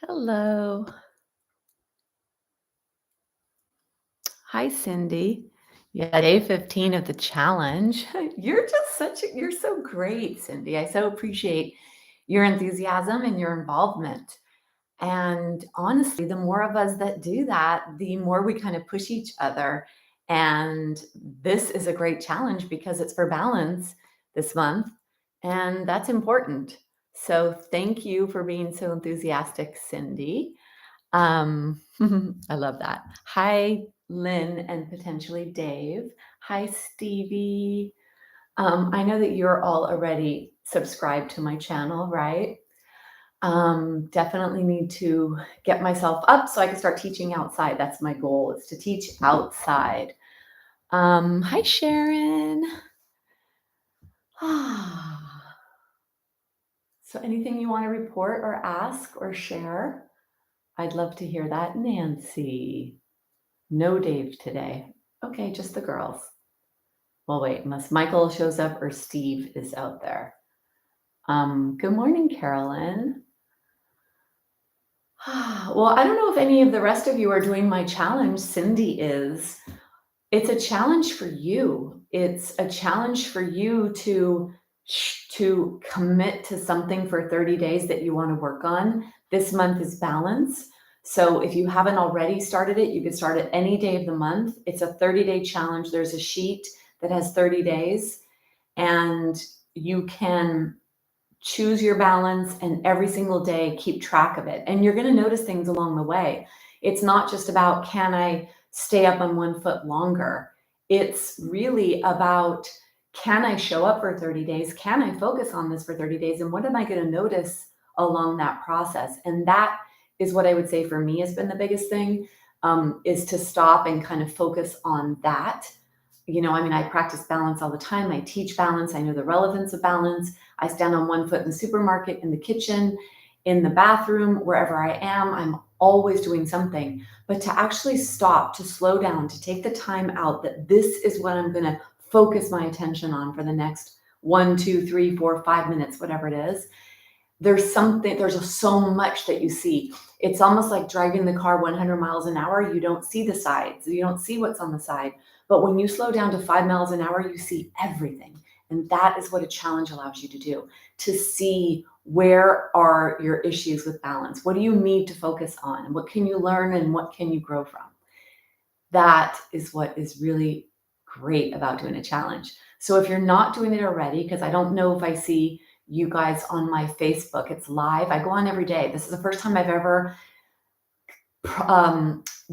Hello. Hi, Cindy. Yeah, day 15 of the challenge. You're so great, Cindy. I so appreciate your enthusiasm and your involvement. And honestly, the more of us that do that, the more we kind of push each other. And this is a great challenge because it's for balance this month, and that's important. So thank you for being so enthusiastic, Cindy. Um, I love that. Hi, Lynn and potentially Dave. Hi, Stevie. I know that you're all already subscribed to my channel, right? Definitely need to get myself up so I can start teaching outside. That's my goal, is to teach outside. Hi, Sharon. So anything you want to report or ask or share? I'd love to hear that. Nancy. No Dave today. Okay, just the girls. Well, wait, unless Michael shows up or Steve is out there. Good morning, Carolyn. Well, I don't know if any of the rest of you are doing my challenge. Cindy is. It's a challenge for you. It's a challenge for you to commit to something for 30 days that you want to work on. This month is balance. So if you haven't already started it, you can start it any day of the month. It's a 30-day challenge. There's a sheet that has 30 days, and you can choose your balance and every single day keep track of it. And you're going to notice things along the way. It's not just about, can I stay up on one foot longer? It's really about, can I show up for 30 days? Can I focus on this for 30 days? And what am I going to notice along that process? And that is what I would say for me has been the biggest thing, is to stop and kind of focus on that. I practice balance all the time. I teach balance. I know the relevance of balance. I stand on one foot in the supermarket, in the kitchen, in the bathroom, wherever I am. I'm always doing something. But to actually stop, to slow down, to take the time out that this is what I'm going to focus my attention on for the next 1, 2, 3, 4, 5 minutes, whatever it is. There's so much that you see. It's almost like driving the car 100 miles an hour. You don't see the sides. You don't see what's on the side. But when you slow down to 5 miles an hour, you see everything. And that is what a challenge allows you to do, to see where are your issues with balance. What do you need to focus on? And what can you learn and what can you grow from? That is what is really great about doing a challenge. So if you're not doing it already, because I don't know if I see you guys on my Facebook, it's live. I go on every day. This is the first time I've ever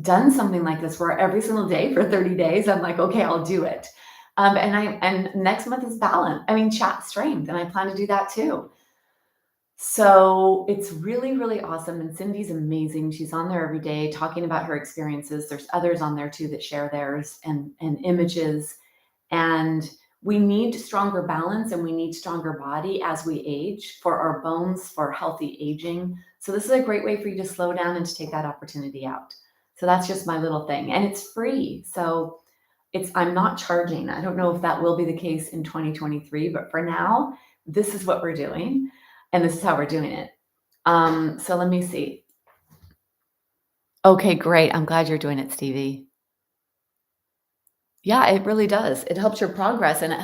done something like this, where every single day for 30 days, I'm like, okay, I'll do it. And next month is balance. Chat strength, and I plan to do that too. So it's really, really awesome. And Cindy's amazing. She's on there every day talking about her experiences. There's others on there too that share theirs and images. And we need stronger balance, and we need stronger body as we age, for our bones, for healthy aging. So this is a great way for you to slow down and to take that opportunity out. So that's just my little thing. And it's free. So I'm not charging. I don't know if that will be the case in 2023, but for now, this is what we're doing. And this is how we're doing it. So let me see. Okay, great. I'm glad you're doing it, Stevie. Yeah, it really does. It helps your progress, and it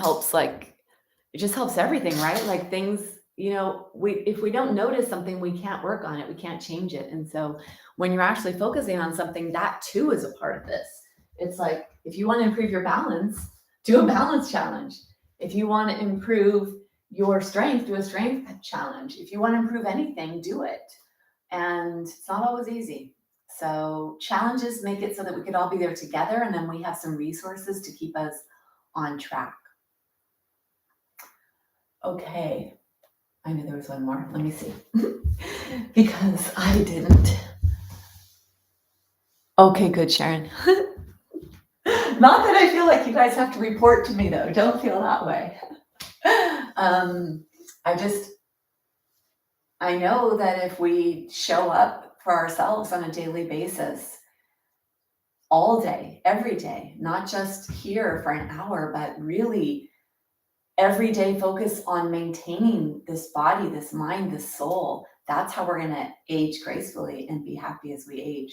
just helps everything, right? Like things, if we don't notice something, we can't work on it, we can't change it. And so when you're actually focusing on something, that too is a part of this. It's like, if you want to improve your balance, do a balance challenge. If you want to improve your strength, do a strength challenge. If you want to improve anything, do it. And it's not always easy. So challenges make it so that we could all be there together, and then we have some resources to keep us on track. Okay, I knew there was one more. Let me see. Because I didn't. Okay, good, Sharon. Not that I feel like you guys have to report to me, though. Don't feel that way. I know that if we show up for ourselves on a daily basis, all day, every day, not just here for an hour, but really every day, focus on maintaining this body, this mind, this soul, That's how we're going to age gracefully and be happy as we age.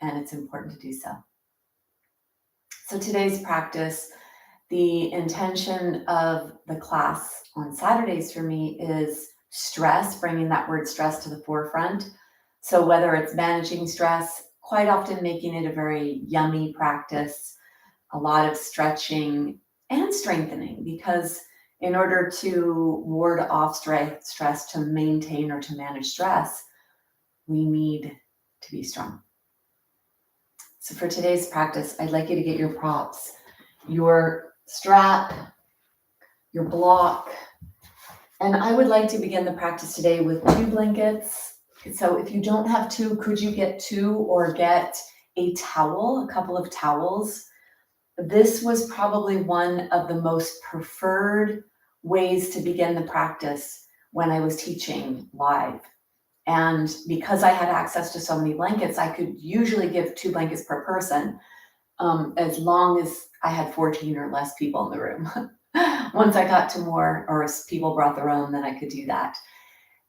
And it's important to do so. So today's practice, the intention of the class on Saturdays for me is stress, bringing that word stress to the forefront. So whether it's managing stress, quite often making it a very yummy practice, a lot of stretching and strengthening, because in order to ward off stress, to maintain or to manage stress, we need to be strong. So for today's practice, I'd like you to get your props, your strap, your block, and I would like to begin the practice today with 2 blankets. So if you don't have 2, could you get 2 or get a towel, a couple of towels? This was probably one of the most preferred ways to begin the practice when I was teaching live. And because I had access to so many blankets, I could usually give 2 blankets per person, as long as I had 14 or less people in the room. Once I got to more, or if people brought their own, then I could do that.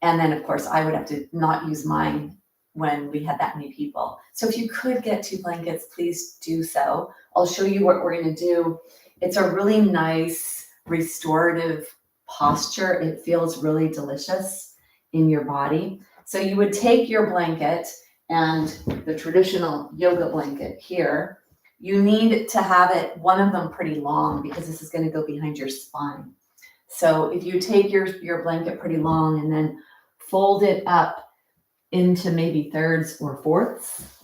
And then, of course, I would have to not use mine when we had that many people. So if you could get 2 blankets, please do so. I'll show you what we're going to do. It's a really nice restorative posture. It feels really delicious in your body. So you would take your blanket and the traditional yoga blanket here. You need to have it, one of them pretty long, because this is going to go behind your spine. So if you take your blanket pretty long and then fold it up into maybe thirds or fourths,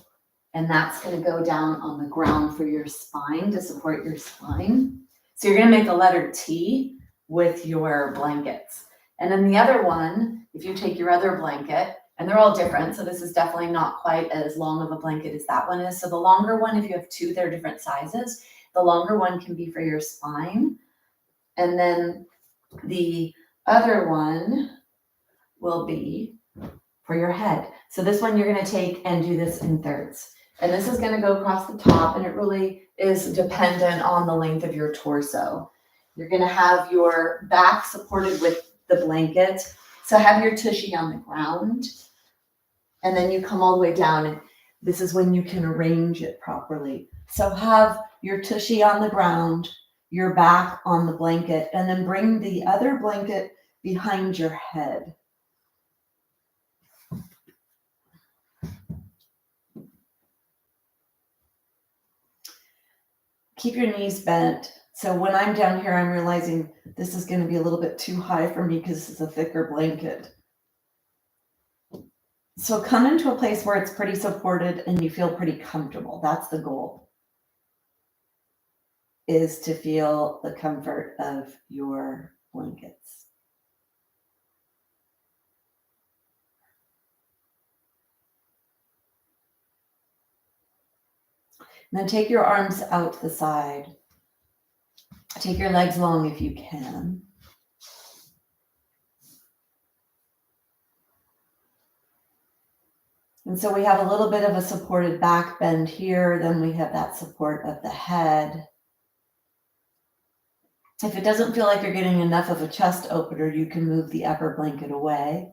and that's going to go down on the ground for your spine to support your spine. So you're going to make a letter T with your blankets. And then the other one, if you take your other blanket, and they're all different, so this is definitely not quite as long of a blanket as that one is. So the longer one, if you have 2, they're different sizes. The longer one can be for your spine. And then the other one will be for your head. So this one you're going to take and do this in thirds. And this is going to go across the top, and it really is dependent on the length of your torso. You're going to have your back supported with the blanket. So have your tushy on the ground, and then you come all the way down, and this is when you can arrange it properly. So have your tushy on the ground, your back on the blanket, and then bring the other blanket behind your head. Keep your knees bent. So when I'm down here, I'm realizing this is going to be a little bit too high for me because it's a thicker blanket. So come into a place where it's pretty supported and you feel pretty comfortable. That's the goal, is to feel the comfort of your blankets. And then take your arms out to the side. Take your legs long if you can. And so we have a little bit of a supported back bend here. Then we have that support of the head. If it doesn't feel like you're getting enough of a chest opener, you can move the upper blanket away.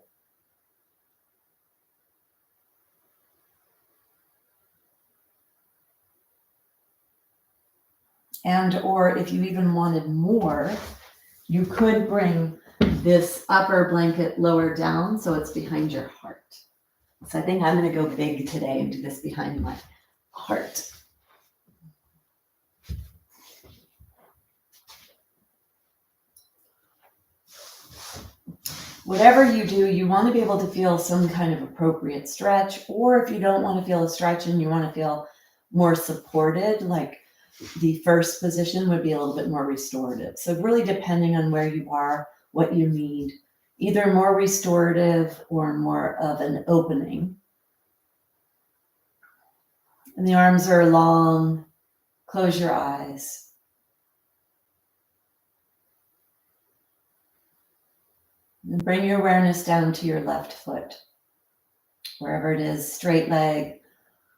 And or if you even wanted more, you could bring this upper blanket lower down so it's behind your heart. So I think I'm going to go big today and do this behind my heart. Whatever you do, you want to be able to feel some kind of appropriate stretch, or if you don't want to feel a stretch and you want to feel more supported, like the first position would be a little bit more restorative. So really depending on where you are, what you need, either more restorative or more of an opening. And the arms are long. Close your eyes. And bring your awareness down to your left foot, wherever it is, straight leg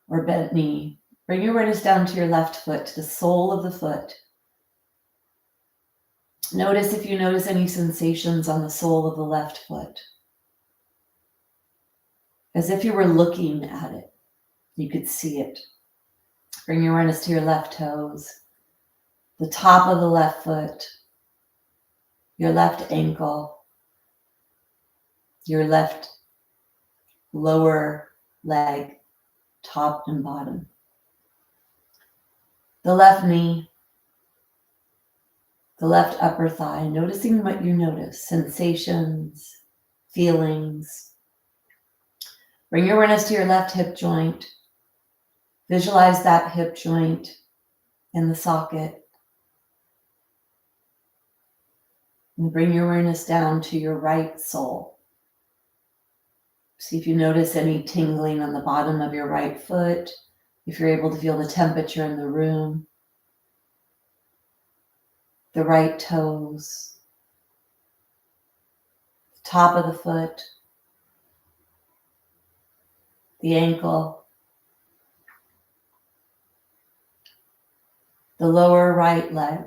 or bent knee. Bring your awareness down to your left foot, to the sole of the foot. Notice if you notice any sensations on the sole of the left foot. as if you were looking at it. You could see it. Bring your awareness to your left toes, the top of the left foot, your left ankle, your left lower leg, top and bottom, the left knee, the left upper thigh, noticing what you notice, sensations, feelings. Bring your awareness to your left hip joint. Visualize that hip joint in the socket. And bring your awareness down to your right sole. See if you notice any tingling on the bottom of your right foot, if you're able to feel the temperature in the room, the right toes, the top of the foot, the ankle, the lower right leg,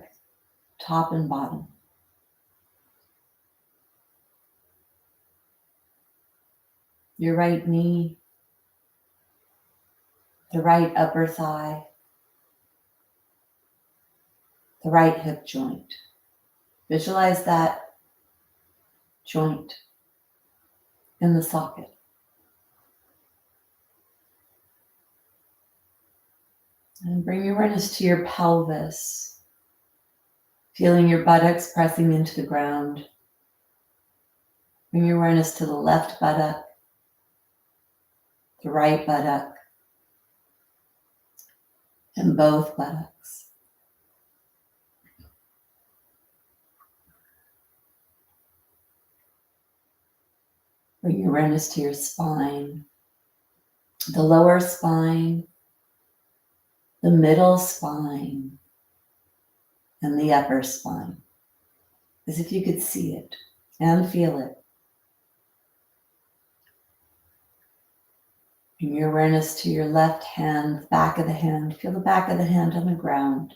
top and bottom. Your right knee, the right upper thigh, the right hip joint. Visualize that joint in the socket. And bring your awareness to your pelvis, feeling your buttocks pressing into the ground. Bring your awareness to the left buttock, the right buttock, and both buttocks. Bring your awareness to your spine, the lower spine, the middle spine, and the upper spine, as if you could see it and feel it. Bring your awareness to your left hand, the back of the hand. Feel the back of the hand on the ground.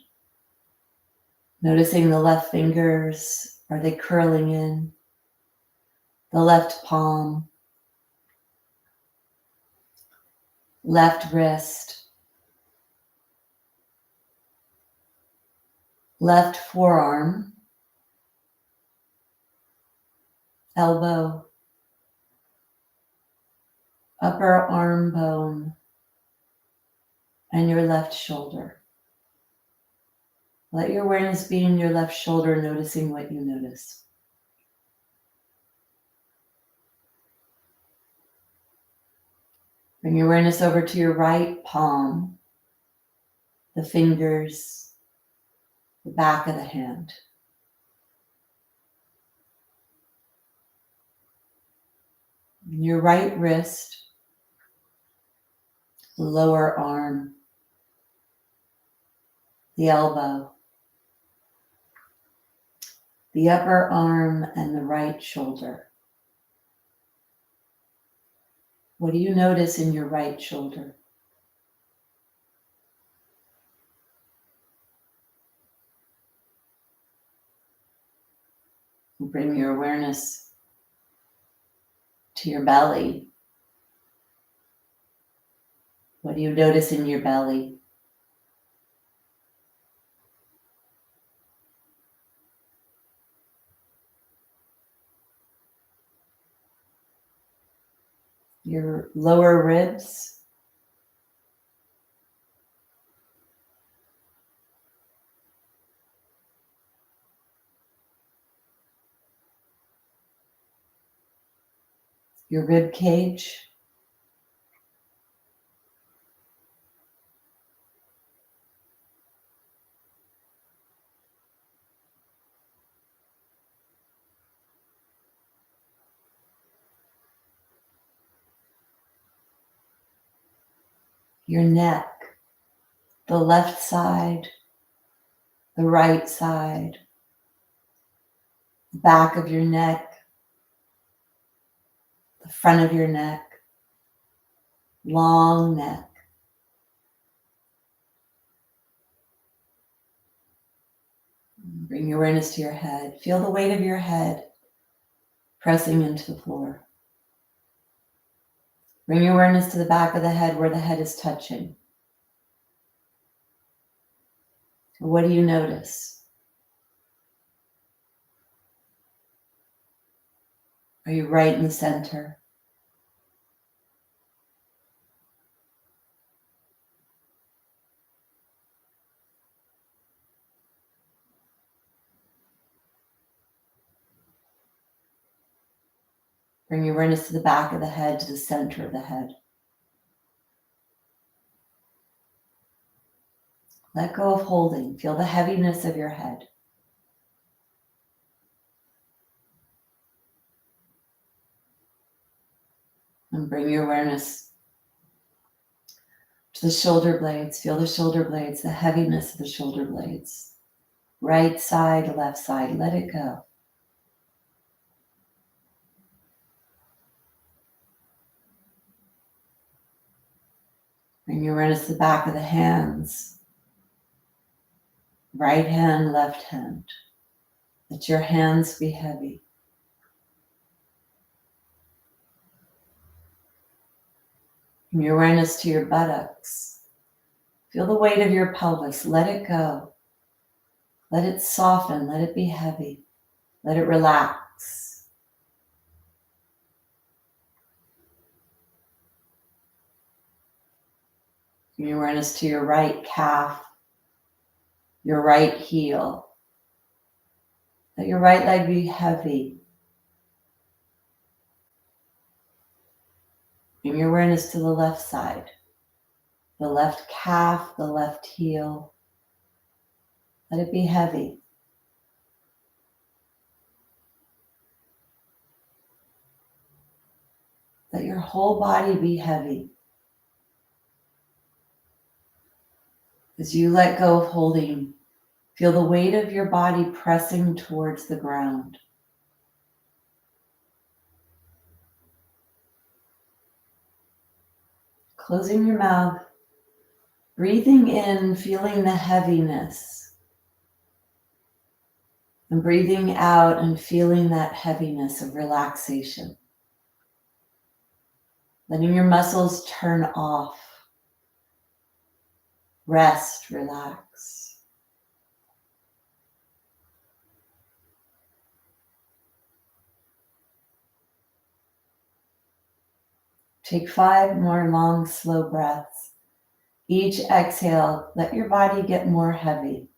Noticing the left fingers, are they curling in? The left palm, left wrist, left forearm, elbow, upper arm bone, and your left shoulder. Let your awareness be in your left shoulder, noticing what you notice. Bring your awareness over to your right palm, the fingers, the back of the hand. Your right wrist, the lower arm, the elbow, the upper arm, and the right shoulder. What do you notice in your right shoulder? Bring your awareness to your belly. What do you notice in your belly? Your lower ribs, your rib cage, your neck, the left side, the right side, the back of your neck, the front of your neck, long neck. Bring your awareness to your head. Feel the weight of your head pressing into the floor. Bring your awareness to the back of the head where the head is touching. What do you notice? Are you right in the center? Bring your awareness to the back of the head, to the center of the head. Let go of holding. Feel the heaviness of your head. And bring your awareness to the shoulder blades. Feel the shoulder blades, the heaviness of the shoulder blades. Right side, left side. Let it go. Bring your awareness to the back of the hands. Right hand, left hand. Let your hands be heavy. Bring your awareness to your buttocks. Feel the weight of your pelvis. Let it go. Let it soften. Let it be heavy. Let it relax. Bring your awareness to your right calf, your right heel. Let your right leg be heavy. Bring your awareness to the left side, the left calf, the left heel. Let it be heavy. Let your whole body be heavy. As you let go of holding, feel the weight of your body pressing towards the ground. Closing your mouth, breathing in, feeling the heaviness, and breathing out and feeling that heaviness of relaxation. Letting your muscles turn off. Rest, relax. Take 5 more long, slow breaths. Each exhale, let your body get more heavy.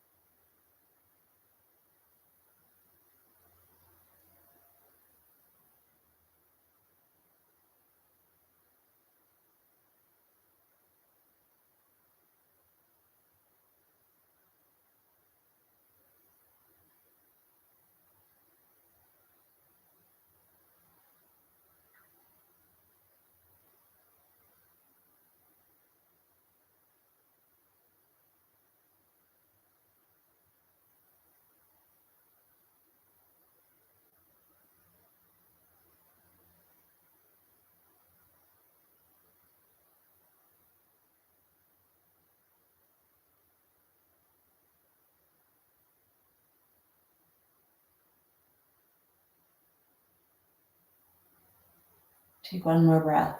Take 1 more breath.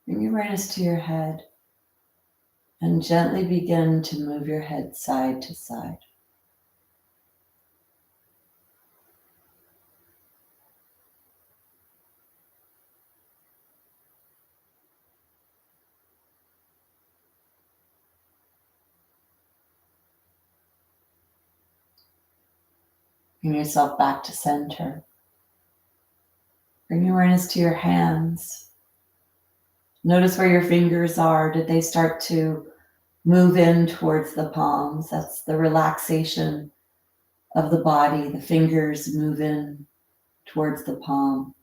Bring your awareness to your head and gently begin to move your head side to side. Bring yourself back to center. Bring your awareness to your hands. Notice where your fingers are. Did they start to move in towards the palms? That's the relaxation of the body. The fingers move in towards the palm.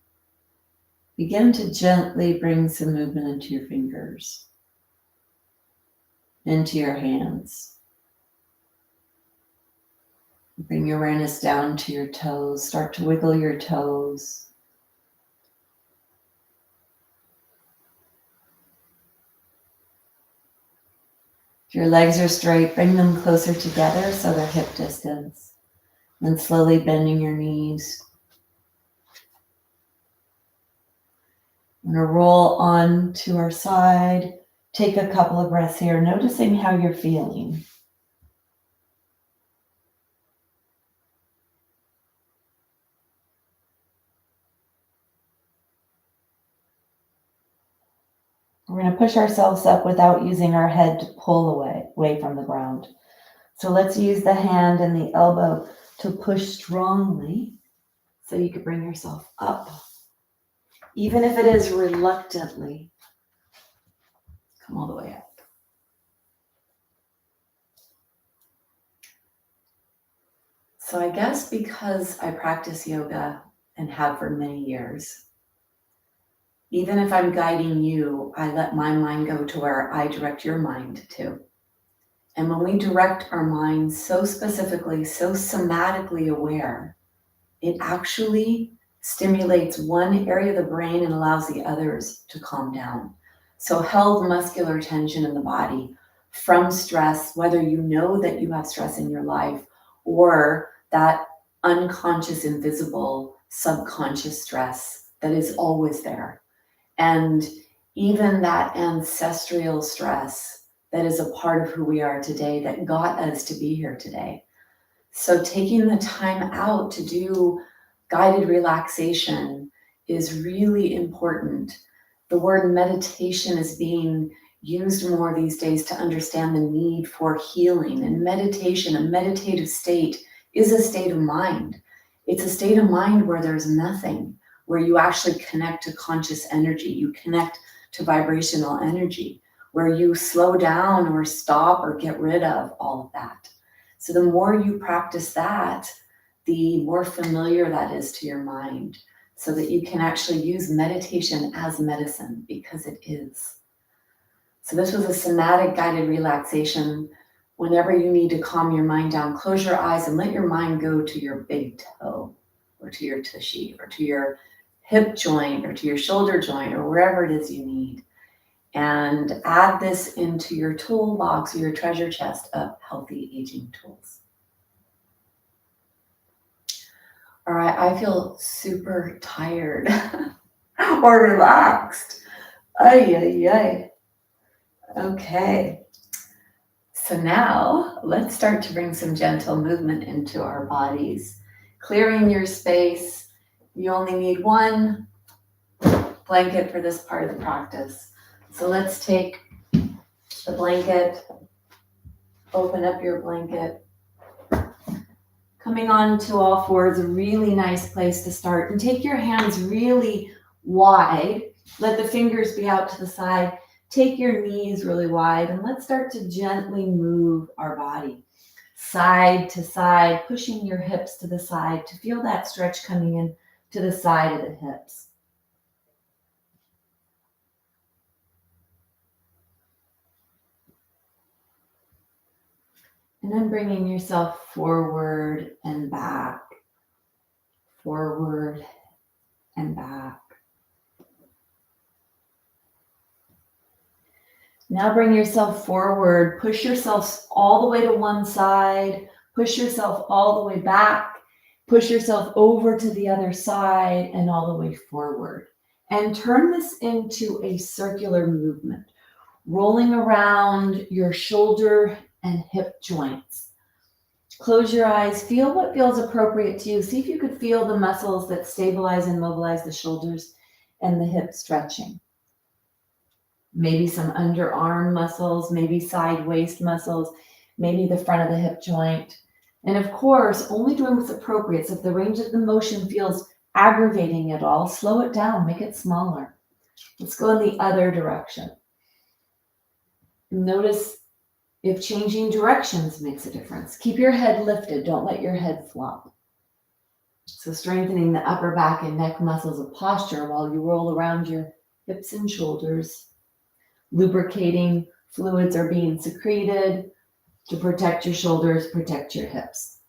Begin to gently bring some movement into your fingers, into your hands. Bring your awareness down to your toes. Start to wiggle your toes. If your legs are straight, bring them closer together so they're hip distance. And slowly bending your knees. We're going to roll on to our side. Take a couple of breaths here, noticing how you're feeling. We're going to push ourselves up without using our head to pull away from the ground. So let's use the hand and the elbow to push strongly so you can bring yourself up. Even if it is reluctantly, come all the way up. So I guess because I practice yoga and have for many years, even if I'm guiding you, I let my mind go to where I direct your mind to. And when we direct our mind so specifically, so somatically aware, it actually stimulates one area of the brain and allows the others to calm down. So held muscular tension in the body from stress, whether you know that you have stress in your life or that unconscious, invisible, subconscious stress that is always there. And even that ancestral stress that is a part of who we are today that got us to be here today. So taking the time out to do guided relaxation is really important. The word meditation is being used more these days to understand the need for healing. And meditation, a meditative state, is a state of mind. It's a state of mind where there's nothing, where you actually connect to conscious energy, you connect to vibrational energy, where you slow down or stop or get rid of all of that. So the more you practice that, the more familiar that is to your mind, so that you can actually use meditation as medicine, because it is. So this was a somatic guided relaxation. Whenever you need to calm your mind down, close your eyes and let your mind go to your big toe, or to your tushy, or to your hip joint, or to your shoulder joint, or wherever it is you need. And add this into your toolbox or your treasure chest of healthy aging tools. All right, I feel super tired or relaxed. Ay, ay, ay. Okay. So now let's start to bring some gentle movement into our bodies. Clearing your space. You only need one blanket for this part of the practice. So let's take the blanket, open up your blanket. Coming on to all fours, a really nice place to start. And take your hands really wide. Let the fingers be out to the side. Take your knees really wide, and let's start to gently move our body side to side, pushing your hips to the side to feel that stretch coming in to the side of the hips. And then bringing yourself forward and back, forward and back. Now bring yourself forward, push yourself all the way to one side, push yourself all the way back, push yourself over to the other side and all the way forward. And turn this into a circular movement, rolling around your shoulder and hip joints. Close your eyes, feel what feels appropriate to you. See if you could feel the muscles that stabilize and mobilize the shoulders and the hip stretching. Maybe some underarm muscles, maybe side waist muscles, maybe the front of the hip joint. And of course, only doing what's appropriate. So if the range of the motion feels aggravating at all, slow it down, make it smaller. Let's go in the other direction. Notice if changing directions makes a difference. Keep your head lifted, don't let your head flop. So strengthening the upper back and neck muscles of posture while you roll around your hips and shoulders. Lubricating fluids are being secreted to protect your shoulders, protect your hips.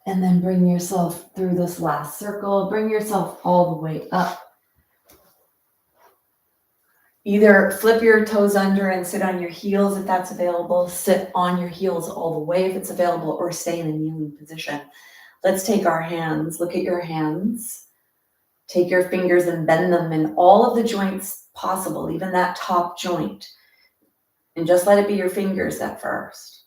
And then bring yourself through this last circle. Bring yourself all the way up. Either flip your toes under and sit on your heels if that's available, sit on your heels all the way if it's available, or stay in a kneeling position. Let's take our hands, look at your hands, take your fingers and bend them in all of the joints possible, even that top joint. And just let it be your fingers at first.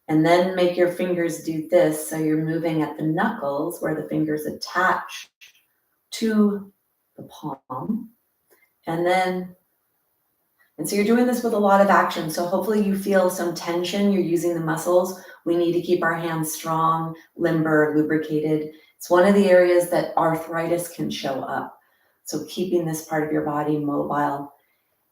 And then make your fingers do this, so you're moving at the knuckles where the fingers attach to the palm. And so you're doing this with a lot of action. So hopefully you feel some tension. You're using the muscles. We need to keep our hands strong, limber, lubricated. It's one of the areas that arthritis can show up. So keeping this part of your body mobile.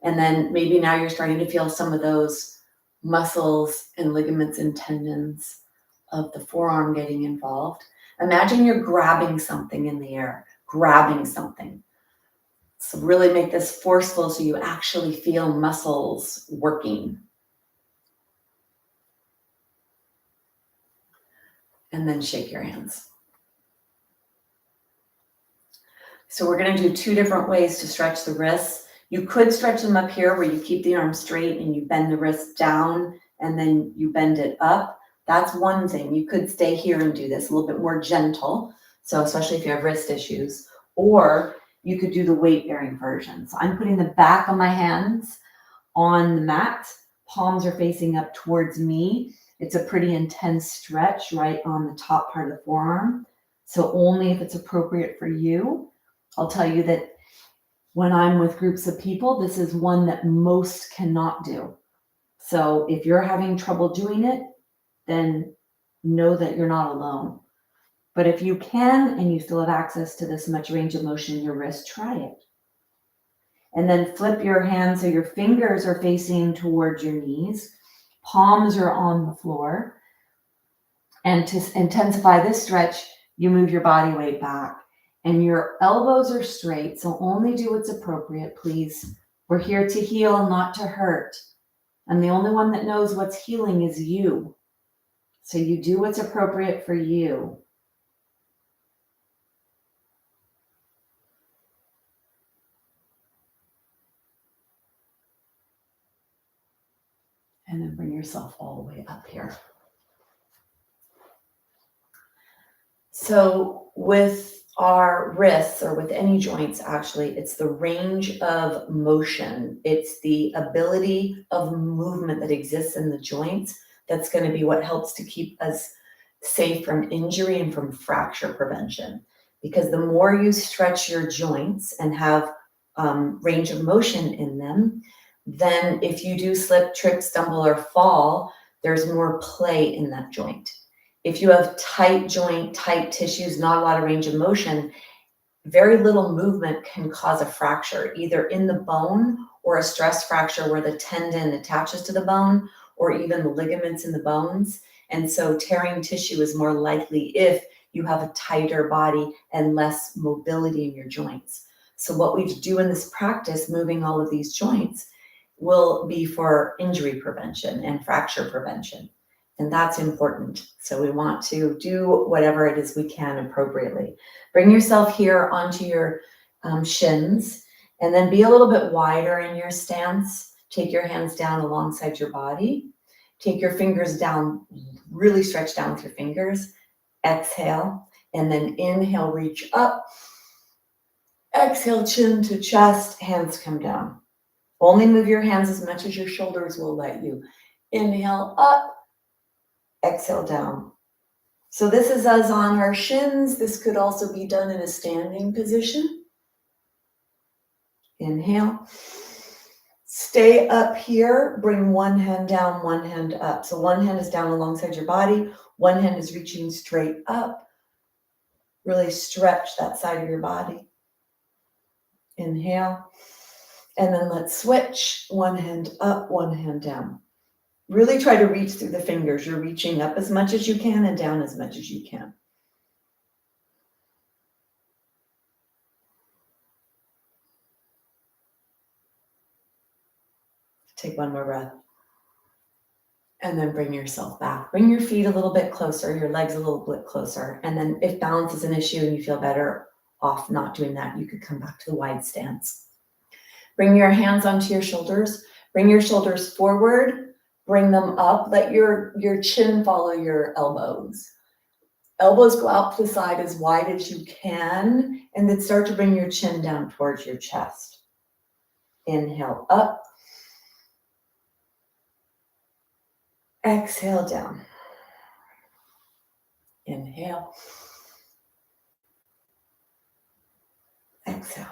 And then maybe now you're starting to feel some of those muscles and ligaments and tendons of the forearm getting involved. Imagine you're grabbing something in the air, grabbing something. So really make this forceful so you actually feel muscles working. And then shake your hands. So we're going to do 2 different ways to stretch the wrists. You could stretch them up here where you keep the arm straight and you bend the wrist down and then you bend it up. That's one thing. You could stay here and do this a little bit more gentle. So especially if you have wrist issues, or you could do the weight bearing version. So I'm putting the back of my hands on the mat. Palms are facing up towards me. It's a pretty intense stretch right on the top part of the forearm. So only if it's appropriate for you. I'll tell you that when I'm with groups of people, this is one that most cannot do. So if you're having trouble doing it, then know that you're not alone. But if you can, and you still have access to this much range of motion in your wrist, try it. And then flip your hands so your fingers are facing towards your knees. Palms are on the floor. And to intensify this stretch, you move your body weight back. And your elbows are straight, so only do what's appropriate, please. We're here to heal, not to hurt. And the only one that knows what's healing is you. So you do what's appropriate for you. And then bring yourself all the way up here. So with our wrists, or with any joints, actually, it's the range of motion. It's the ability of movement that exists in the joints that's going to be what helps to keep us safe from injury and from fracture prevention. Because the more you stretch your joints and have range of motion in them, then if you do slip, trip, stumble, or fall, there's more play in that joint. If you have tight joint, tight tissues, not a lot of range of motion, very little movement can cause a fracture, either in the bone or a stress fracture where the tendon attaches to the bone, or even the ligaments in the bones. And so tearing tissue is more likely if you have a tighter body and less mobility in your joints. So what we do in this practice, moving all of these joints, will be for injury prevention and fracture prevention. And that's important. So we want to do whatever it is we can appropriately. Bring yourself here onto your shins, and then be a little bit wider in your stance. Take your hands down alongside your body. Take your fingers down, really stretch down with your fingers. Exhale, and then inhale, reach up. Exhale, chin to chest, hands come down. Only move your hands as much as your shoulders will let you. Inhale up, exhale down. So this is us on our shins. This could also be done in a standing position. Inhale. Stay up here. Bring one hand down, one hand up. So one hand is down alongside your body. One hand is reaching straight up. Really stretch that side of your body. Inhale. And then let's switch. One hand up, one hand down. Really try to reach through the fingers. You're reaching up as much as you can and down as much as you can. Take one more breath. And then bring yourself back. Bring your feet a little bit closer, your legs a little bit closer. And then if balance is an issue and you feel better off not doing that, you could come back to the wide stance. Bring your hands onto your shoulders. Bring your shoulders forward. Bring them up. Let your chin follow your elbows. Elbows go out to the side as wide as you can, and then start to bring your chin down towards your chest. Inhale up. Exhale down. Inhale. Exhale.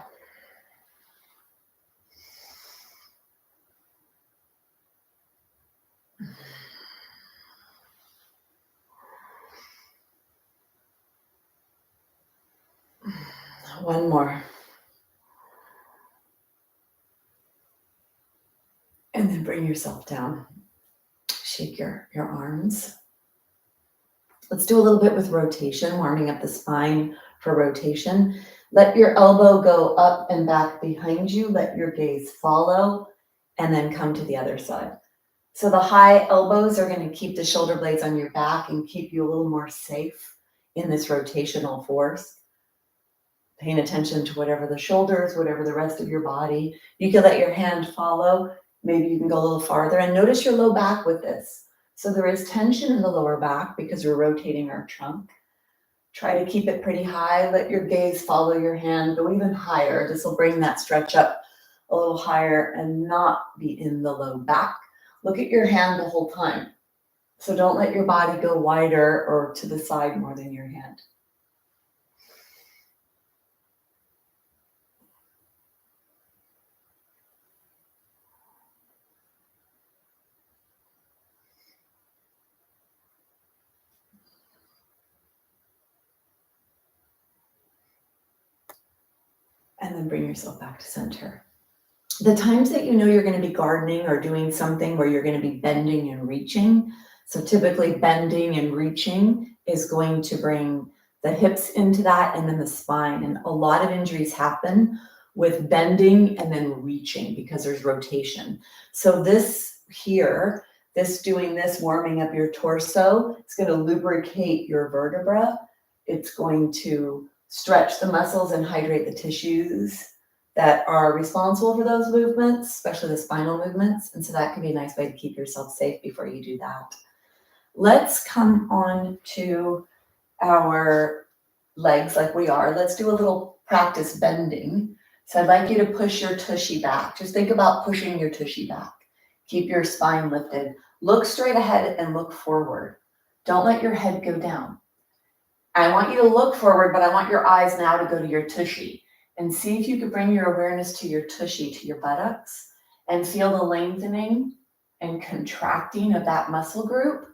One more. And then bring yourself down. Shake your arms. Let's do a little bit with rotation, warming up the spine for rotation. Let your elbow go up and back behind you. Let your gaze follow, and then come to the other side. So the high elbows are going to keep the shoulder blades on your back and keep you a little more safe in this rotational force. Paying attention to whatever the shoulders, whatever the rest of your body. You can let your hand follow. Maybe you can go a little farther, and notice your low back with this. So there is tension in the lower back because we're rotating our trunk. Try to keep it pretty high. Let your gaze follow your hand. Go even higher. This will bring that stretch up a little higher and not be in the low back. Look at your hand the whole time. So don't let your body go wider or to the side more than your hand. And then bring yourself back to center. The times that you know you're going to be gardening or doing something where you're going to be bending and reaching. So typically bending and reaching is going to bring the hips into that and then the spine. And a lot of injuries happen with bending and then reaching because there's rotation. So this here, doing this, warming up your torso, it's going to lubricate your vertebra. It's going to stretch the muscles and hydrate the tissues that are responsible for those movements, especially the spinal movements. And so that can be a nice way to keep yourself safe before you do that. Let's come on to our legs like we are. Let's do a little practice bending. So I'd like you to push your tushy back. Just think about pushing your tushy back. Keep your spine lifted. Look straight ahead and look forward. Don't let your head go down. I want you to look forward, but I want your eyes now to go to your tushy and see if you could bring your awareness to your tushy, to your buttocks, and feel the lengthening and contracting of that muscle group,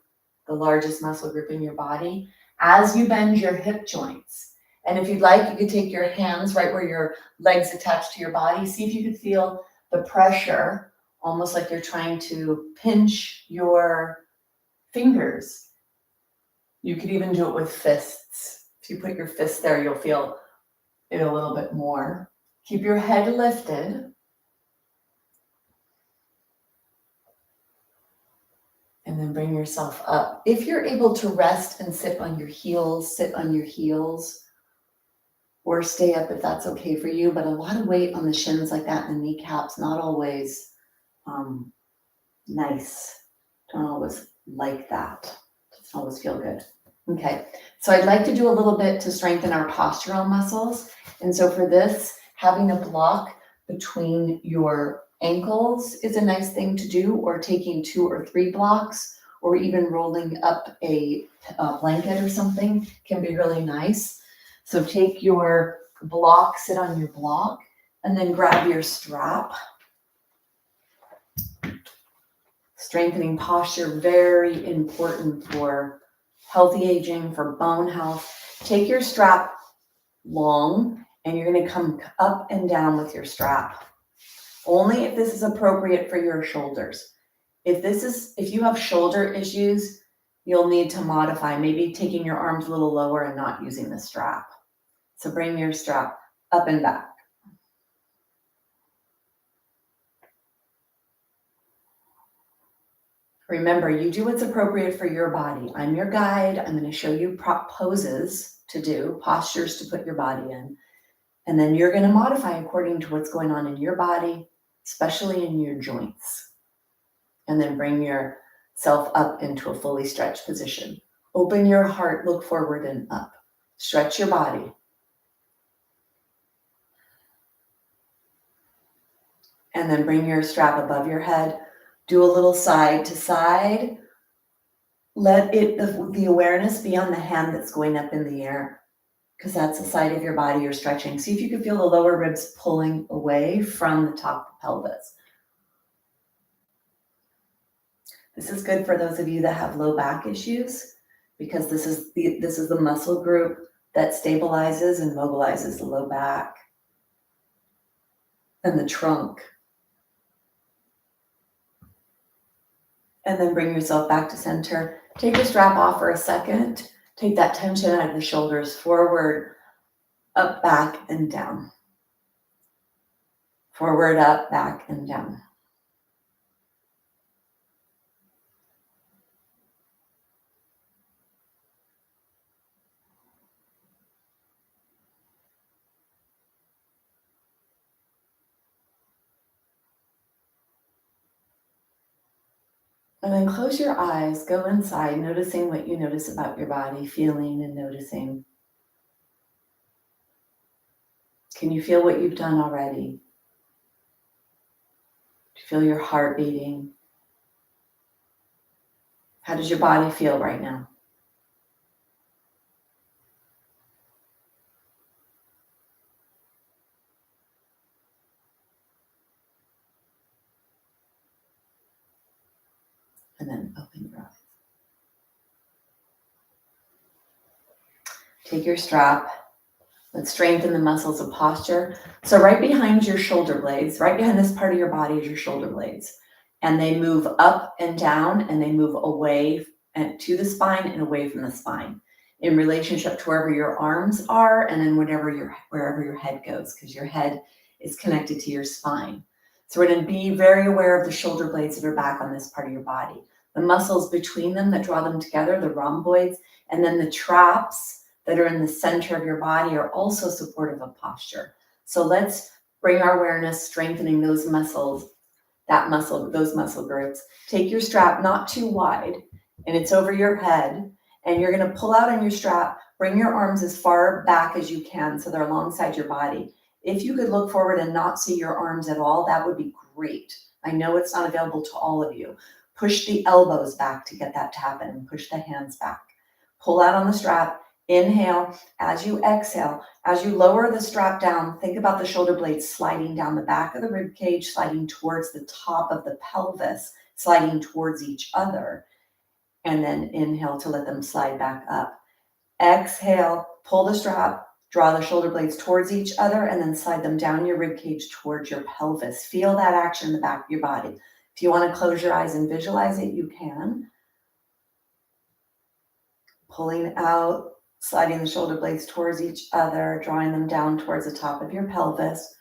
the largest muscle group in your body, as you bend your hip joints. And if you'd like, you could take your hands right where your legs attach to your body. See if you could feel the pressure, almost like you're trying to pinch your fingers. You could even do it with fists. If you put your fist there, you'll feel it a little bit more. Keep your head lifted. And then bring yourself up. If you're able to rest and sit on your heels, or stay up if that's okay for you. But a lot of weight on the shins like that and the kneecaps, not always nice. Don't always like that. Doesn't always feel good. Okay, so I'd like to do a little bit to strengthen our postural muscles. And so for this, having a block between your ankles is a nice thing to do, or taking 2 or 3 blocks, or even rolling up a blanket or something can be really nice. So take your block, sit on your block, and then grab your strap. Strengthening posture, very important for healthy aging, for bone health. Take your strap long, and you're going to come up and down with your strap. Only if this is appropriate for your shoulders. If you have shoulder issues, you'll need to modify, maybe taking your arms a little lower and not using the strap. So bring your strap up and back. Remember, you do what's appropriate for your body. I'm your guide. I'm going to show you poses to do, postures to put your body in. And then you're going to modify according to what's going on in your body especially in your joints. And then bring yourself up into a fully stretched position. Open your heart, look forward and up. Stretch your body. And then bring your strap above your head. Do a little side to side. Let the awareness be on the hand that's going up in the air, because that's the side of your body you're stretching. See if you can feel the lower ribs pulling away from the top of the pelvis. This is good for those of you that have low back issues, because this is the muscle group that stabilizes and mobilizes the low back and the trunk. And then bring yourself back to center. Take the strap off for a second. Take that tension out of the shoulders, forward, up, back, and down. Forward, up, back, and down. And then close your eyes, go inside, noticing what you notice about your body, feeling and noticing. Can you feel what you've done already? Do you feel your heart beating? How does your body feel right now? And then open your eyes. Take your strap. Let's strengthen the muscles of posture. So right behind your shoulder blades, right behind this part of your body is your shoulder blades. And they move up and down, and they move away and to the spine and away from the spine in relationship to wherever your arms are, and then wherever your head goes, because your head is connected to your spine. So we're going to be very aware of the shoulder blades that are back on this part of your body. The muscles between them that draw them together, the rhomboids, and then the traps that are in the center of your body are also supportive of posture. So let's bring our awareness, strengthening those muscles, those muscle groups. Take your strap not too wide, and it's over your head, and you're going to pull out on your strap. Bring your arms as far back as you can so they're alongside your body. If you could look forward and not see your arms at all, that would be great. I know it's not available to all of you. Push the elbows back to get that to happen, and push the hands back. Pull out on the strap. Inhale. As you exhale, as you lower the strap down, think about the shoulder blades sliding down the back of the rib cage, sliding towards the top of the pelvis, sliding towards each other. And then inhale to let them slide back up. Exhale, pull the strap, draw the shoulder blades towards each other, and then slide them down your rib cage towards your pelvis. Feel that action in the back of your body. If you want to close your eyes and visualize it, you can. Pulling out, sliding the shoulder blades towards each other, drawing them down towards the top of your pelvis.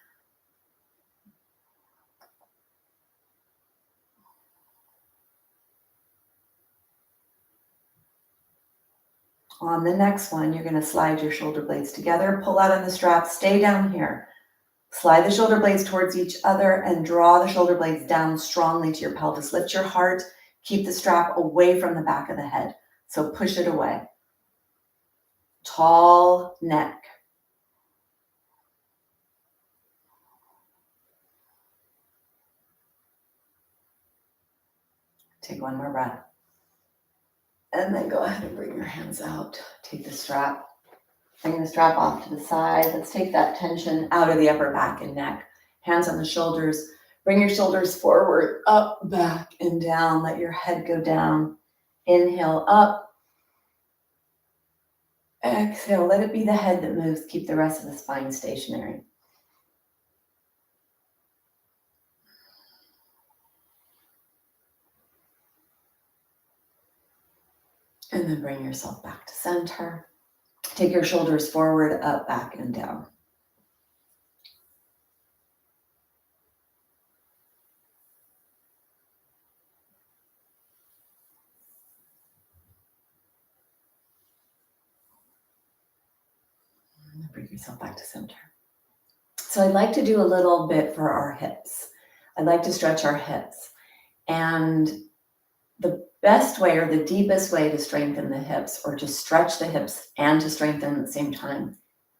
On the next one, you're going to slide your shoulder blades together, pull out on the strap, stay down here. Slide the shoulder blades towards each other and draw the shoulder blades down strongly to your pelvis. Lift your heart, keep the strap away from the back of the head. So push it away. Tall neck. Take one more breath. And then go ahead and bring your hands out. Take the strap. Bring the strap off to the side. Let's take that tension out of the upper back and neck. Hands on the shoulders. Bring your shoulders forward, up, back, and down. Let your head go down. Inhale, up. Exhale, let it be the head that moves. Keep the rest of the spine stationary. And then bring yourself back to center. Take your shoulders forward, up, back, and down. And then bring yourself back to center. So I'd like to do a little bit for our hips. I'd like to stretch our hips. And the best way or the deepest way to strengthen the hips, or to stretch the hips and to strengthen at the same time,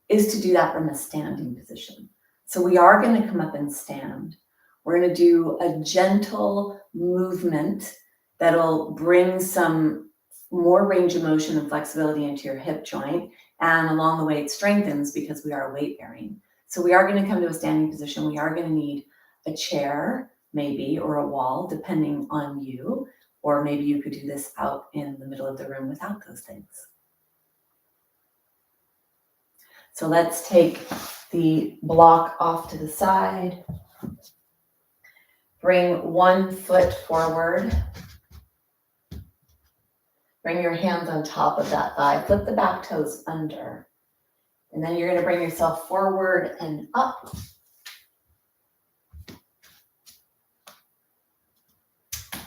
is to do that from a standing position. So we are going to come up and stand. We're going to do a gentle movement that'll bring some more range of motion and flexibility into your hip joint. And along the way, it strengthens because we are weight bearing. So we are going to come to a standing position. We are going to need a chair, maybe, or a wall, depending on you. Or maybe you could do this out in the middle of the room without those things. So let's take the block off to the side. Bring one foot forward. Bring your hands on top of that thigh. Flip the back toes under. And then you're going to bring yourself forward and up.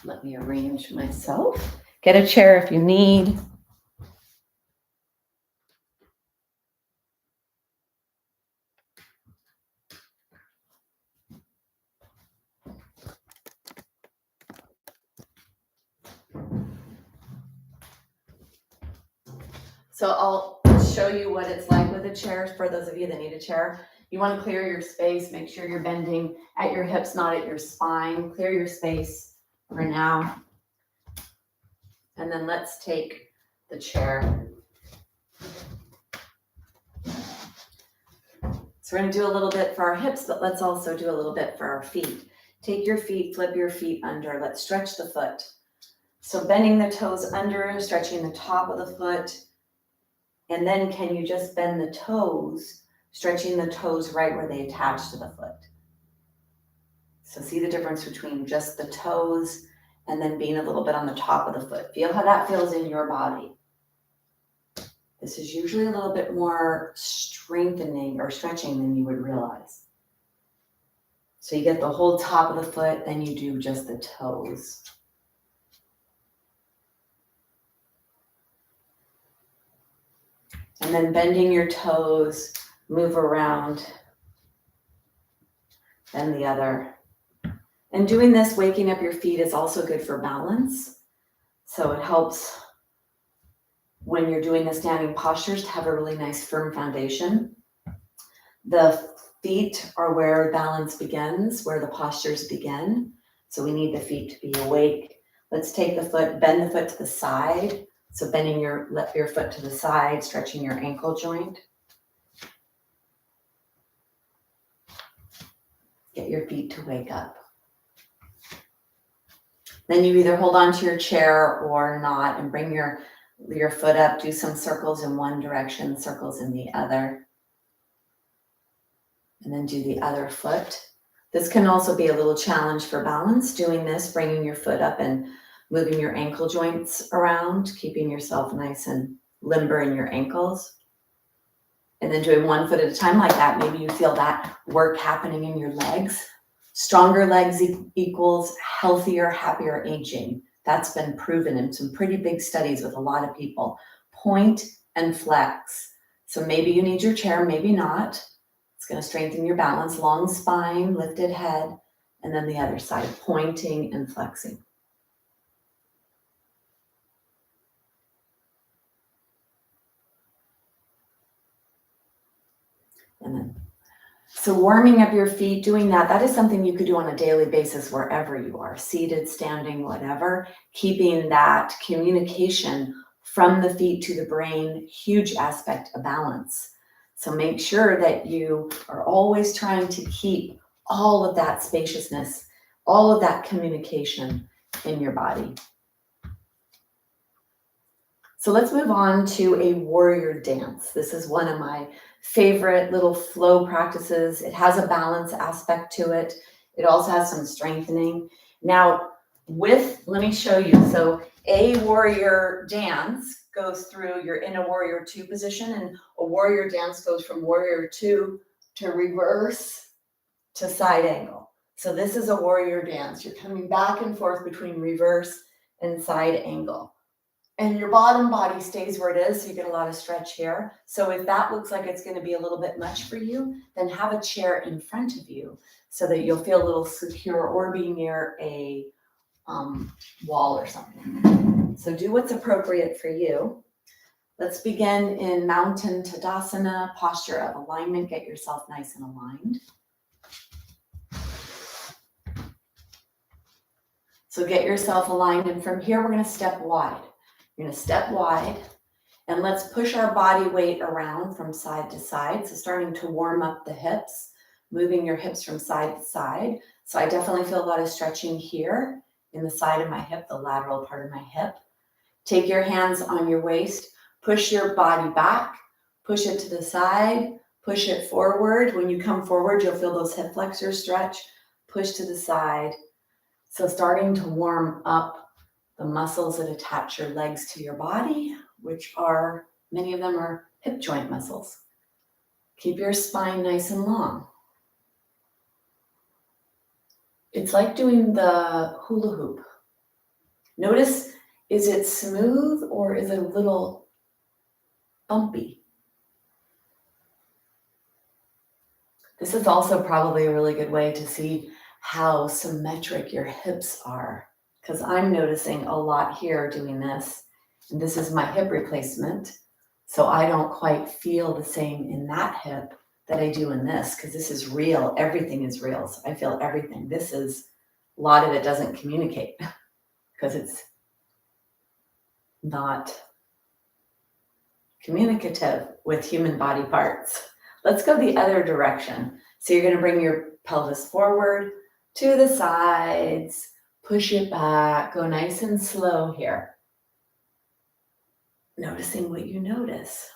Let me arrange myself. Get a chair if you need. So I'll show you what it's like with a chair for those of you that need a chair. You want to clear your space. Make sure you're bending at your hips, not at your spine. Clear your space for now. And then let's take the chair. So we're going to do a little bit for our hips, but let's also do a little bit for our feet. Take your feet, flip your feet under. Let's stretch the foot. So bending the toes under, stretching the top of the foot. And then can you just bend the toes, stretching the toes right where they attach to the foot. So see the difference between just the toes and then being a little bit on the top of the foot. Feel how that feels in your body. This is usually a little bit more strengthening or stretching than you would realize. So you get the whole top of the foot, then you do just the toes. And then bending your toes, move around, and the other. And doing this, waking up your feet, is also good for balance. So it helps when you're doing the standing postures to have a really nice firm foundation. The feet are where balance begins, where the postures begin. So we need the feet to be awake. Let's take the foot, bend the foot to the side. So bending your foot to the side, stretching your ankle joint. Get your feet to wake up. Then you either hold on to your chair or not and bring your foot up. Do some circles in one direction, circles in the other. And then do the other foot. This can also be a little challenge for balance. Doing this, bringing your foot up and moving your ankle joints around, keeping yourself nice and limber in your ankles. And then doing one foot at a time like that. Maybe you feel that work happening in your legs. Stronger legs equals healthier, happier aging. That's been proven in some pretty big studies with a lot of people. Point and flex. So maybe you need your chair, maybe not. It's going to strengthen your balance. Long spine, lifted head, and then the other side, pointing and flexing. And then, so warming up your feet, doing that is something you could do on a daily basis wherever you are, seated, standing, whatever. Keeping that communication from the feet to the brain, huge aspect of balance. So make sure that you are always trying to keep all of that spaciousness, all of that communication in your body. So let's move on to a warrior dance. This is one of my favorite little flow practices. It has a balance aspect to it. It also has some strengthening. Now, let me show you. So a warrior dance goes through, you're in a warrior two position, and a warrior dance goes from warrior two to reverse to side angle. So this is a warrior dance. You're coming back and forth between reverse and side angle. And your bottom body stays where it is, so you get a lot of stretch here. So if that looks like it's going to be a little bit much for you, then have a chair in front of you so that you'll feel a little secure, or be near a wall or something. So do what's appropriate for you. Let's begin in Mountain Tadasana, posture of alignment. Get yourself nice and aligned. So get yourself aligned, and from here we're going to step wide. You're going to step wide, and let's push our body weight around from side to side. So starting to warm up the hips, moving your hips from side to side. So I definitely feel a lot of stretching here in the side of my hip, the lateral part of my hip. Take your hands on your waist, push your body back, push it to the side, push it forward. When you come forward, you'll feel those hip flexors stretch, push to the side. So starting to warm up the muscles that attach your legs to your body, which are, many of them are hip joint muscles. Keep your spine nice and long. It's like doing the hula hoop. Notice, is it smooth or is it a little bumpy? This is also probably a really good way to see how symmetric your hips are, because I'm noticing a lot here doing this, and this is my hip replacement, so I don't quite feel the same in that hip that I do in this, because this is real. Everything is real, so I feel everything. This is, a lot of it doesn't communicate because it's not communicative with human body parts. Let's go the other direction. So you're going to bring your pelvis forward to the sides, push it back, go nice and slow here. Noticing what you notice.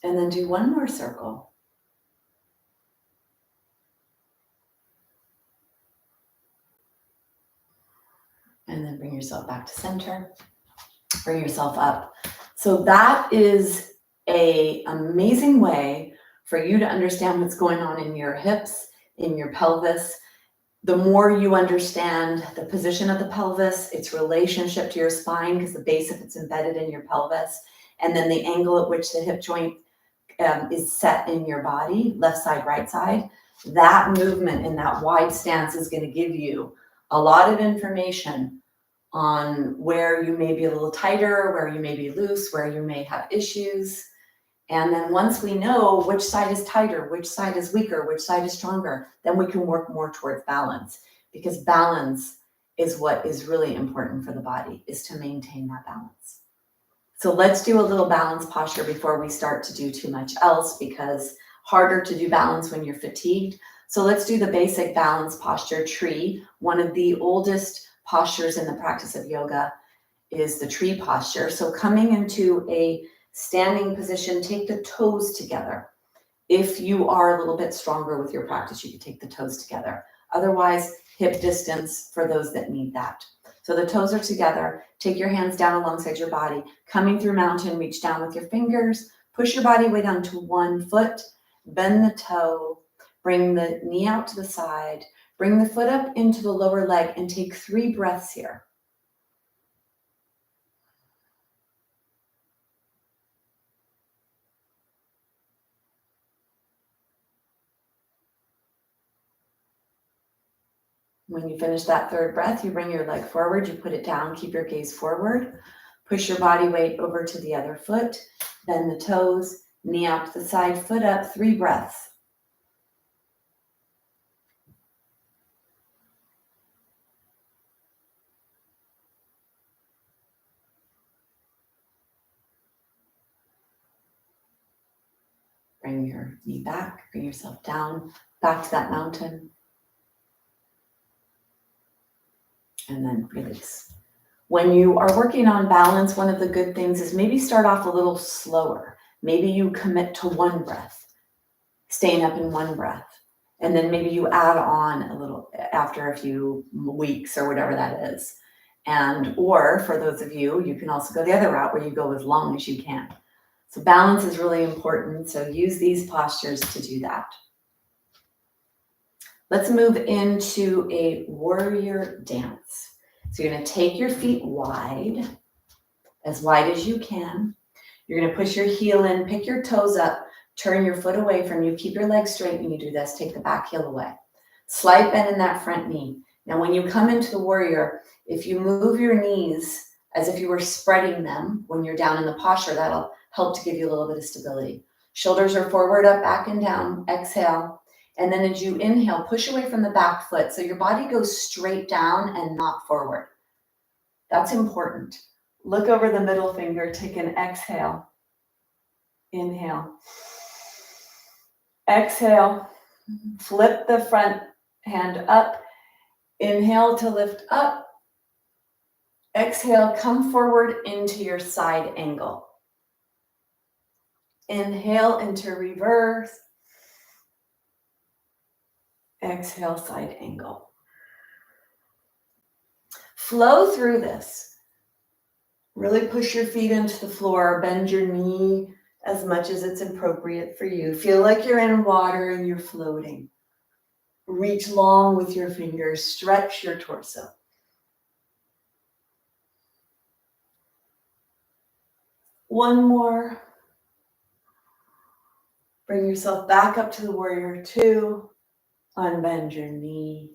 And then do one more circle. And then bring yourself back to center. Bring yourself up. So that is an amazing way for you to understand what's going on in your hips, in your pelvis. The more you understand the position of the pelvis, its relationship to your spine, because the base of it's embedded in your pelvis, and then the angle at which the hip joint is set in your body, left side, right side, that movement in that wide stance is going to give you a lot of information on where you may be a little tighter, where you may be loose, where you may have issues. And then once we know which side is tighter, which side is weaker, which side is stronger, then we can work more towards balance, because balance is what is really important for the body, is to maintain that balance. So let's do a little balance posture before we start to do too much else, because harder to do balance when you're fatigued. So let's do the basic balance posture, tree. One of the oldest postures in the practice of yoga is the tree posture. So coming into a standing position, take the toes together. If you are a little bit stronger with your practice, you can take the toes together. Otherwise, hip distance for those that need that. So the toes are together. Take your hands down alongside your body. Coming through mountain, reach down with your fingers. Push your body weight onto one foot. Bend the toe. Bring the knee out to the side. Bring the foot up into the lower leg and take 3 breaths here. When you finish that 3rd breath, you bring your leg forward, you put it down, keep your gaze forward, push your body weight over to the other foot, bend the toes, knee out to the side, foot up, 3 breaths. Bring your knee back, bring yourself down, back to that mountain. And then release. When you are working on balance, one of the good things is maybe start off a little slower. Maybe you commit to 1 breath. staying up in one breath. And then maybe you add on a little after a few weeks or whatever that is. And, or for those of you, you can also go the other route where you go as long as you can. So balance is really important. So use these postures to do that. Let's move into a warrior dance. So you're going to take your feet wide as you can. You're going to push your heel in, pick your toes up, turn your foot away from you. Keep your legs straight when you do this. Take the back heel away. Slight bend in that front knee. Now, when you come into the warrior, if you move your knees as if you were spreading them when you're down in the posture, that'll help to give you a little bit of stability. Shoulders are forward, up, back, and down. Exhale. And then as you inhale, push away from the back foot so your body goes straight down and not forward. That's important. Look over the middle finger. Take an exhale. Inhale. Exhale. Flip the front hand up. Inhale to lift up. Exhale, come forward into your side angle. Inhale into reverse. Exhale, side angle. Flow through this. Really push your feet into the floor. Bend your knee as much as it's appropriate for you. Feel like you're in water and you're floating. Reach long with your fingers. Stretch your torso. One more. Bring yourself back up to the warrior two. Unbend your knee.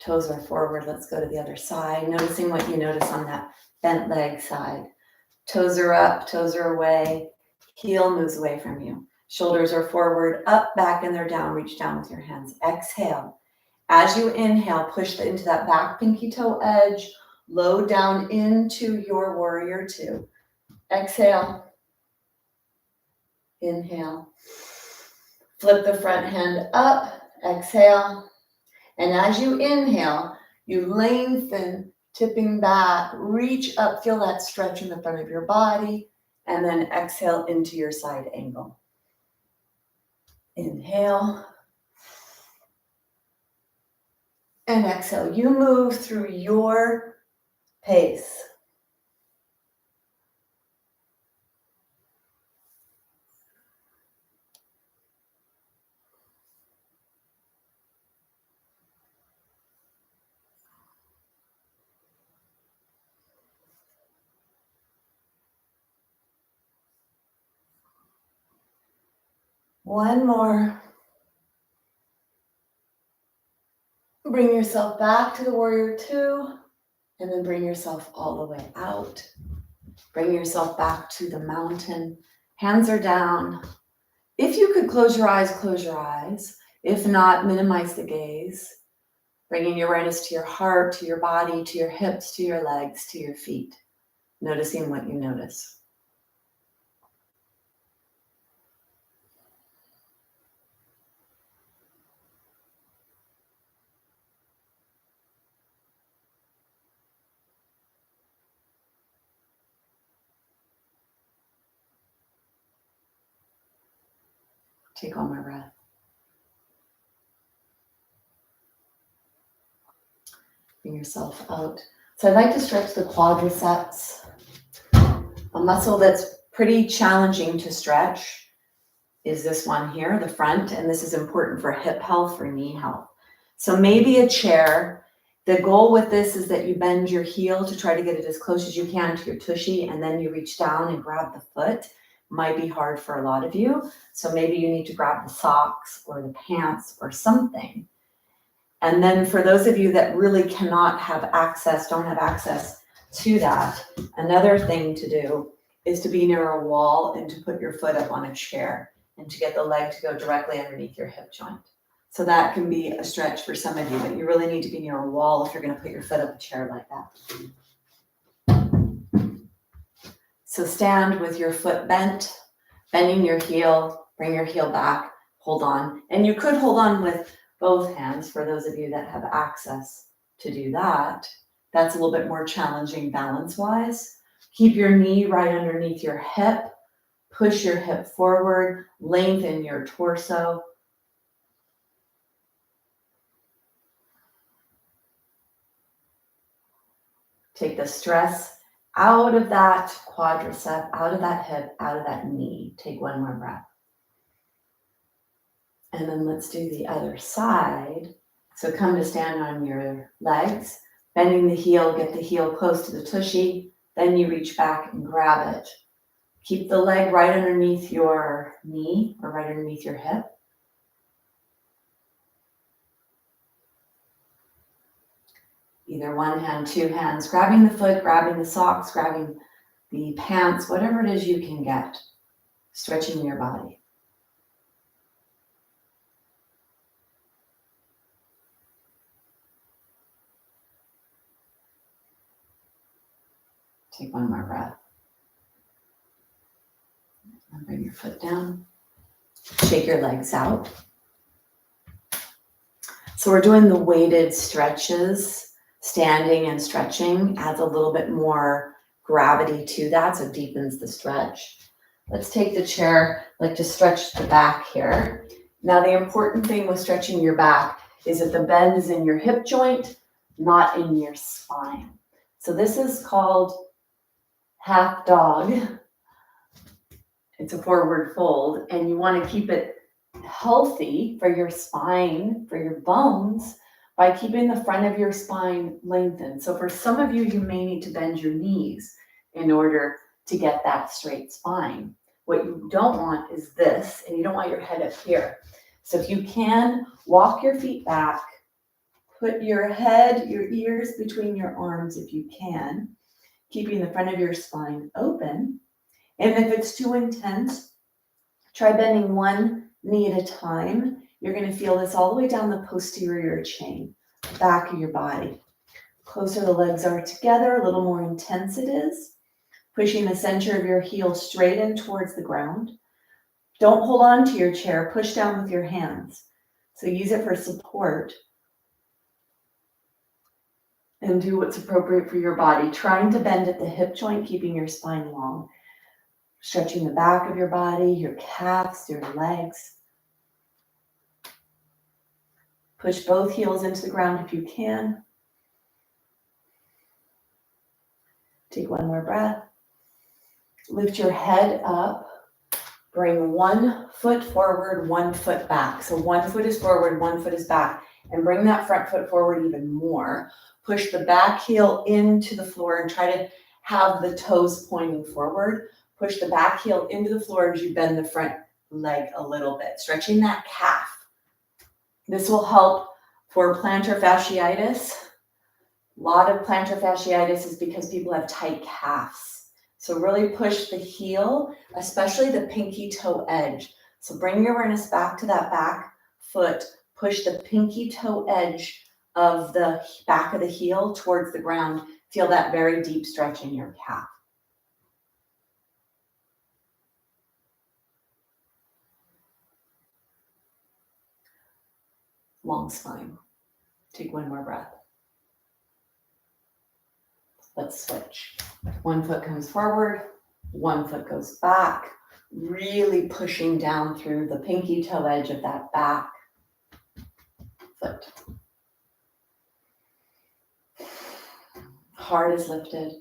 Toes are forward. Let's go to the other side. Noticing what you notice on that bent leg side. Toes are up, toes are away. Heel moves away from you. Shoulders are forward, up, back, and they're down. Reach down with your hands. Exhale. As you inhale, push into that back pinky toe edge. Low down into your warrior two. Exhale. Inhale. Flip the front hand up. Exhale. And as you inhale, you lengthen, tipping back, reach up, feel that stretch in the front of your body, and then exhale into your side angle. Inhale. And exhale. You move through your pace. One more. Bring yourself back to the warrior two, and then bring yourself all the way out. Bring yourself back to the mountain. Hands are down. If you could close your eyes, close your eyes. If not, minimize the gaze. Bringing your awareness to your heart, to your body, to your hips, to your legs, to your feet. Noticing what you notice. Take one more breath. Bring yourself out. So I'd like to stretch the quadriceps. A muscle that's pretty challenging to stretch is this one here, the front, and this is important for hip health, for knee health. So maybe a chair. The goal with this is that you bend your heel to try to get it as close as you can to your tushy, and then you reach down and grab the foot. Might be hard for a lot of you. So maybe you need to grab the socks or the pants or something. And then for those of you that really cannot have access, don't have access to that, another thing to do is to be near a wall and to put your foot up on a chair and to get the leg to go directly underneath your hip joint. So that can be a stretch for some of you, but you really need to be near a wall if you're going to put your foot up a chair like that. So stand with your foot bent, bending your heel, bring your heel back, hold on. And you could hold on with both hands for those of you that have access to do that. That's a little bit more challenging balance-wise. Keep your knee right underneath your hip. Push your hip forward, lengthen your torso. Take the stress out of that quadricep, out of that hip, out of that knee. Take one more breath. And then let's do the other side. So come to stand on your legs, bending the heel, get the heel close to the tushy. Then you reach back and grab it. Keep the leg right underneath your knee or right underneath your hip. Either one hand, two hands, grabbing the foot, grabbing the socks, grabbing the pants, whatever it is you can get, stretching your body. Take one more breath. And bring your foot down. Shake your legs out. So we're doing the weighted stretches. Standing and stretching adds a little bit more gravity to that, so it deepens the stretch. Let's take the chair, like to stretch the back here. Now the important thing with stretching your back is that the bend is in your hip joint, not in your spine. So this is called half dog. It's a forward fold, and you want to keep it healthy for your spine, for your bones, by keeping the front of your spine lengthened. So for some of you, you may need to bend your knees in order to get that straight spine. What you don't want is this, and you don't want your head up here. So if you can, walk your feet back, put your head, your ears between your arms if you can, keeping the front of your spine open. And if it's too intense, try bending one knee at a time. You're going to feel this all the way down the posterior chain, back of your body. Closer the legs are together, a little more intense it is. Pushing the center of your heel straight in towards the ground. Don't hold on to your chair, push down with your hands. So use it for support. And do what's appropriate for your body. Trying to bend at the hip joint, keeping your spine long. Stretching the back of your body, your calves, your legs. Push both heels into the ground if you can. Take one more breath. Lift your head up. Bring one foot forward, one foot back. So one foot is forward, one foot is back. And bring that front foot forward even more. Push the back heel into the floor and try to have the toes pointing forward. Push the back heel into the floor as you bend the front leg a little bit, stretching that calf. This will help for plantar fasciitis. A lot of plantar fasciitis is because people have tight calves. So really push the heel, especially the pinky toe edge. So bring your awareness back to that back foot. Push the pinky toe edge of the back of the heel towards the ground. Feel that very deep stretch in your calf. Long spine. Take one more breath. Let's switch. One foot comes forward, one foot goes back, really pushing down through the pinky toe edge of that back foot. Heart is lifted.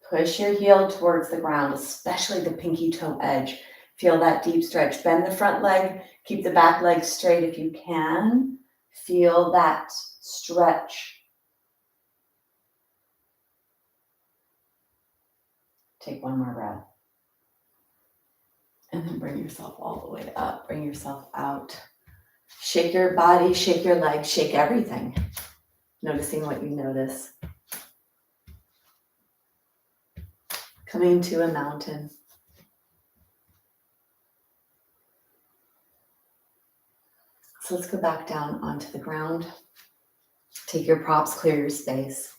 Push your heel towards the ground, especially the pinky toe edge. Feel that deep stretch. Bend the front leg. Keep the back leg straight if you can. Feel that stretch. Take one more breath. And then bring yourself all the way up. Bring yourself out. Shake your body, shake your legs, shake everything. Noticing what you notice. Coming to a mountain. So let's go back down onto the ground. Take your props, clear your space.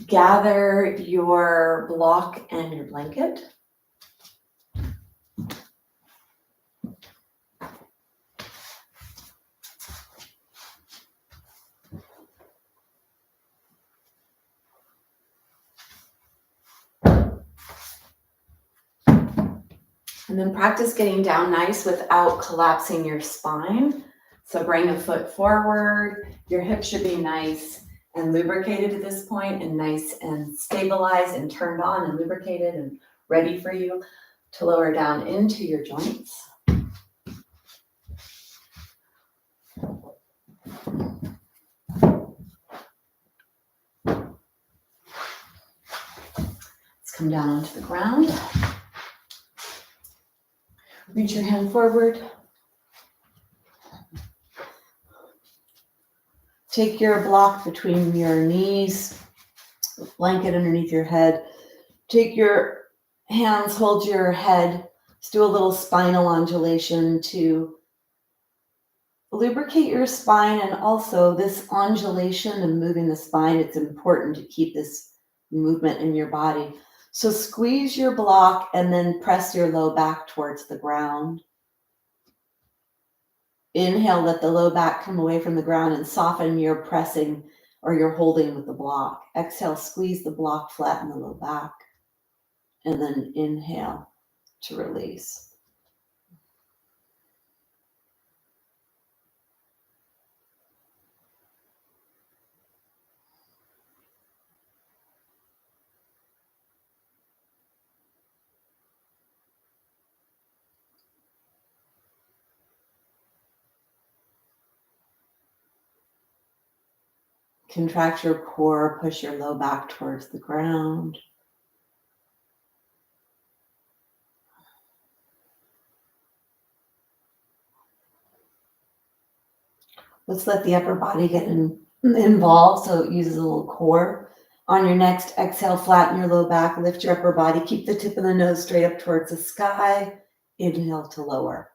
Gather your block and your blanket. And then practice getting down nice without collapsing your spine. So bring a foot forward. Your hips should be nice and lubricated at this point, and nice and stabilized and turned on and lubricated and ready for you to lower down into your joints. Let's come down onto the ground. Reach your hand forward. Take your block between your knees, blanket underneath your head. Take your hands, hold your head. Let's do a little spinal undulation to lubricate your spine, and also this undulation and moving the spine, it's important to keep this movement in your body. So squeeze your block and then press your low back towards the ground. Inhale, let the low back come away from the ground and soften your pressing or your holding with the block. Exhale, squeeze the block, flatten the low back, and then inhale to release. Contract your core, push your low back towards the ground. Let's let the upper body get involved, so it uses a little core. On your next exhale, flatten your low back, lift your upper body, keep the tip of the nose straight up towards the sky. Inhale to lower.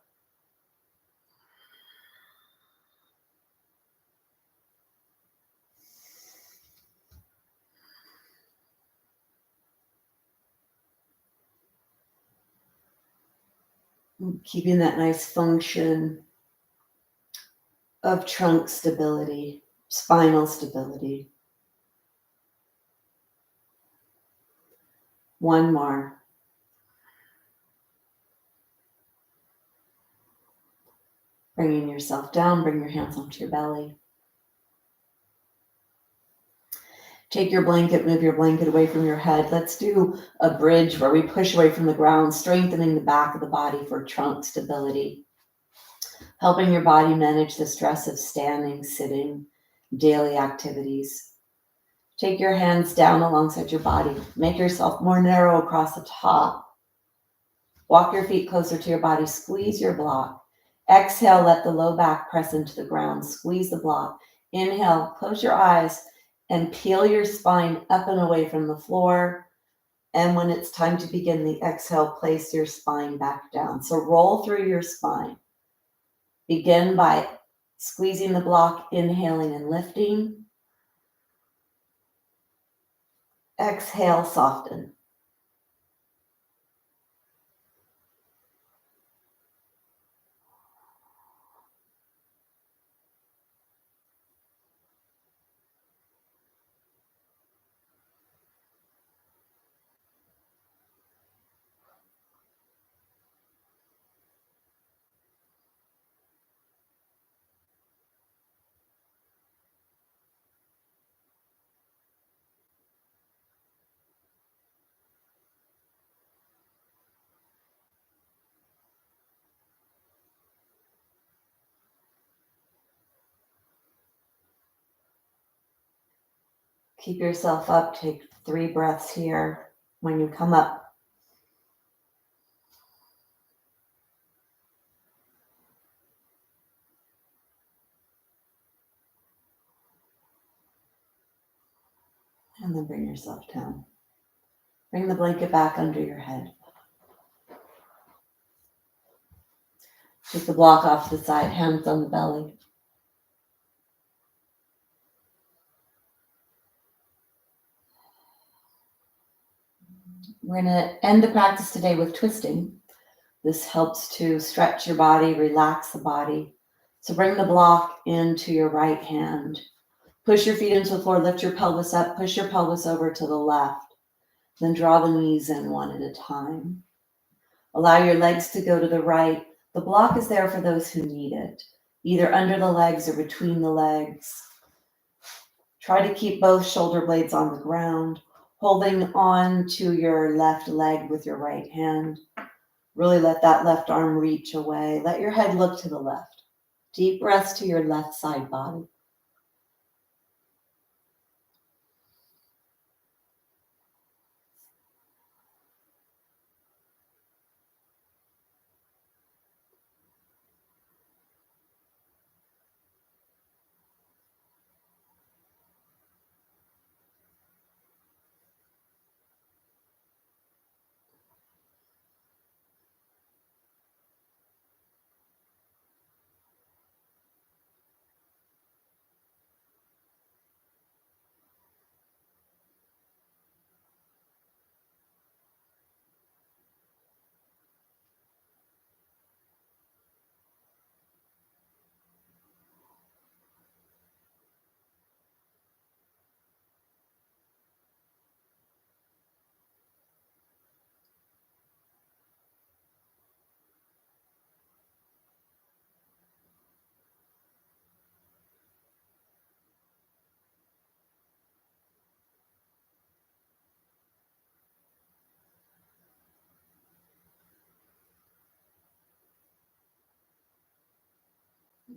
Keeping that nice function of trunk stability, spinal stability. One more. Bringing yourself down, bring your hands onto your belly. Take your blanket, move your blanket away from your head. Let's do a bridge where we push away from the ground, strengthening the back of the body for trunk stability. Helping your body manage the stress of standing, sitting, daily activities. Take your hands down alongside your body. Make yourself more narrow across the top. Walk your feet closer to your body. Squeeze your block. Exhale, let the low back press into the ground. Squeeze the block. Inhale, close your eyes and peel your spine up and away from the floor. And when it's time to begin the exhale, place your spine back down. So roll through your spine. Begin by squeezing the block, inhaling and lifting. Exhale, soften. Keep yourself up. Take 3 breaths here. When you come up, and then bring yourself down. Bring the blanket back under your head. Take the block off to the side, hands on the belly. We're going to end the practice today with twisting. This helps to stretch your body, relax the body. So bring the block into your right hand. Push your feet into the floor, lift your pelvis up, push your pelvis over to the left. Then draw the knees in one at a time. Allow your legs to go to the right. The block is there for those who need it, either under the legs or between the legs. Try to keep both shoulder blades on the ground, holding on to your left leg with your right hand. Really let that left arm reach away. Let your head look to the left. Deep breaths to your left side body.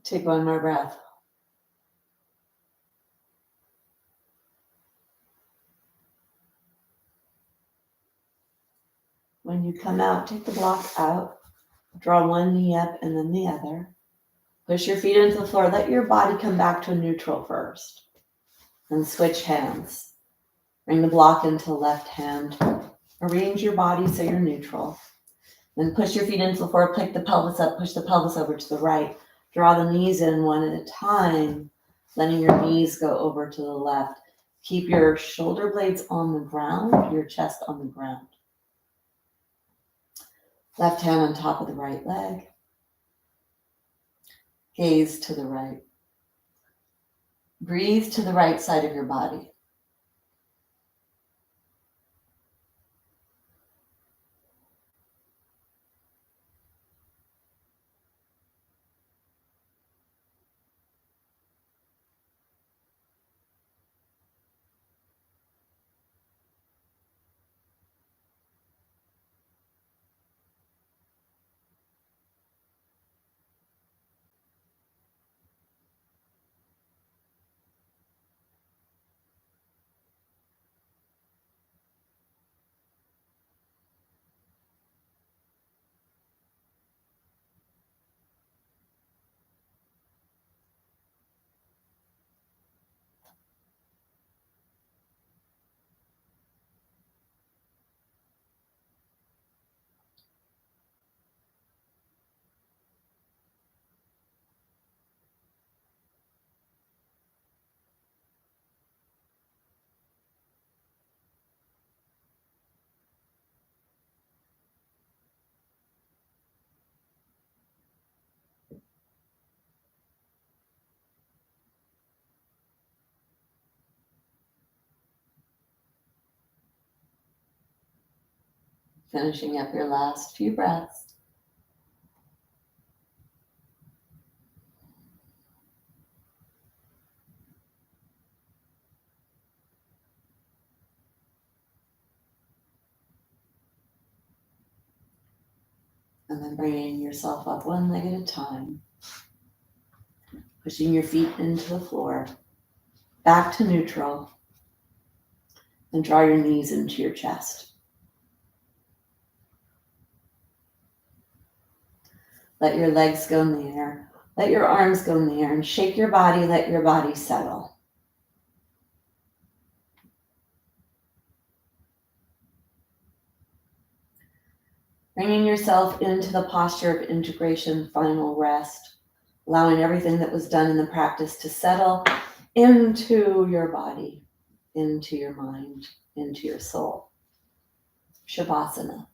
Take one more breath. When you come out, take the block out. Draw one knee up and then the other. Push your feet into the floor. Let your body come back to a neutral first. Then switch hands. Bring the block into the left hand. Arrange your body so you're neutral. Then push your feet into the floor. Pick the pelvis up. Push the pelvis over to the right. Draw the knees in one at a time, letting your knees go over to the left. Keep your shoulder blades on the ground, your chest on the ground. Left hand on top of the right leg. Gaze to the right. Breathe to the right side of your body. Finishing up your last few breaths. And then bringing yourself up one leg at a time. Pushing your feet into the floor. Back to neutral. And draw your knees into your chest. Let your legs go in the air. Let your arms go in the air and shake your body. Let your body settle. Bringing yourself into the posture of integration, final rest, allowing everything that was done in the practice to settle into your body, into your mind, into your soul. Shavasana.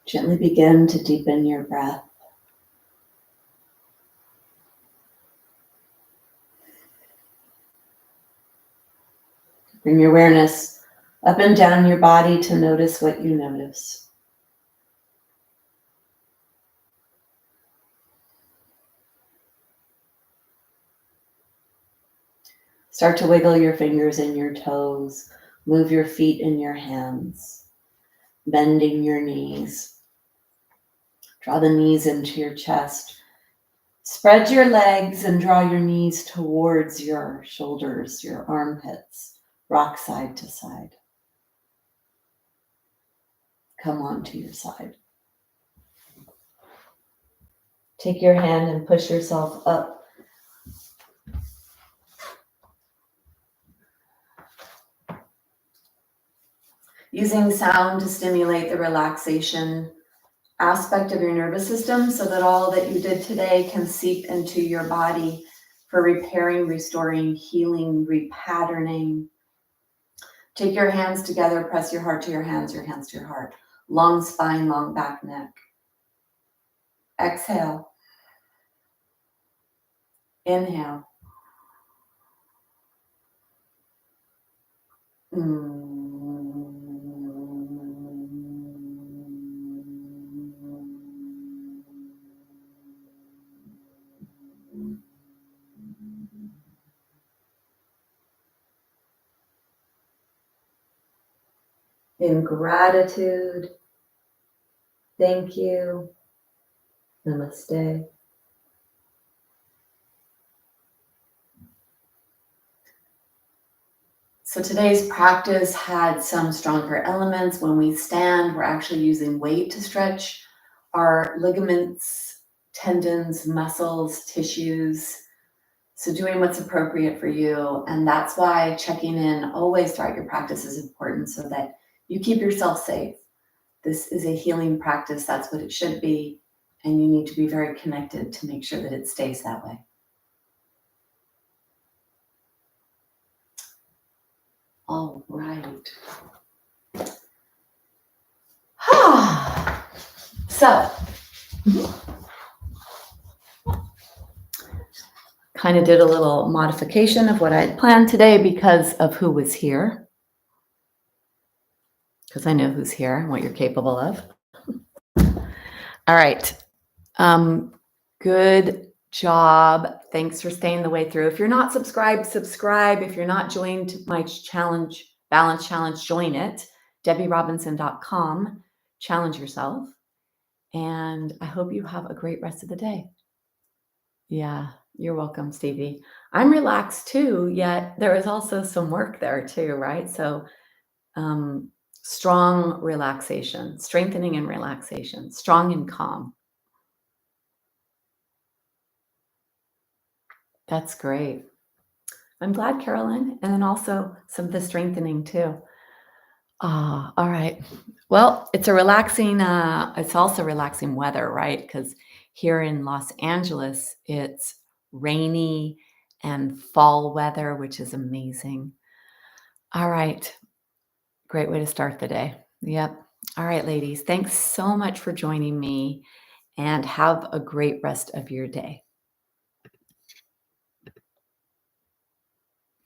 Gently begin to deepen your breath. Bring your awareness up and down your body to notice what you notice. Start to wiggle your fingers and your toes. Move your feet and your hands, bending your knees. Draw the knees into your chest. Spread your legs and draw your knees towards your shoulders, your armpits. Rock side to side. Come onto your side. Take your hand and push yourself up. Using sound to stimulate the relaxation aspect of your nervous system so that all that you did today can seep into your body for repairing, restoring, healing, repatterning. Take your hands together, press your heart to your hands to your heart. Long spine, long back, neck. Exhale. Inhale. In gratitude, thank you, namaste. So today's practice had some stronger elements. When we stand, we're actually using weight to stretch our ligaments, tendons, muscles, tissues. So doing what's appropriate for you. And that's why checking in always throughout your practice is important so that you keep yourself safe. This is a healing practice. That's what it should be. And you need to be very connected to make sure that it stays that way. All right. So, kind of did a little modification of what I had planned today because of who was here. Because I know who's here and what you're capable of. All right. Good job. Thanks for staying the way through. If you're not subscribed, subscribe. If you're not joined my challenge, balance challenge, join it. DebbieRobinson.com. Challenge yourself. And I hope you have a great rest of the day. Yeah, you're welcome, Stevie. I'm relaxed too, yet there is also some work there too, right? So strong relaxation, strengthening and relaxation, strong and calm. That's great. I'm glad, Carolyn. And then also some of the strengthening too. All right. Well, it's a relaxing, it's also relaxing weather, right? Because here in Los Angeles, it's rainy and fall weather, which is amazing. All right. Great way to start the day. Yep. All right, ladies. Thanks so much for joining me and have a great rest of your day.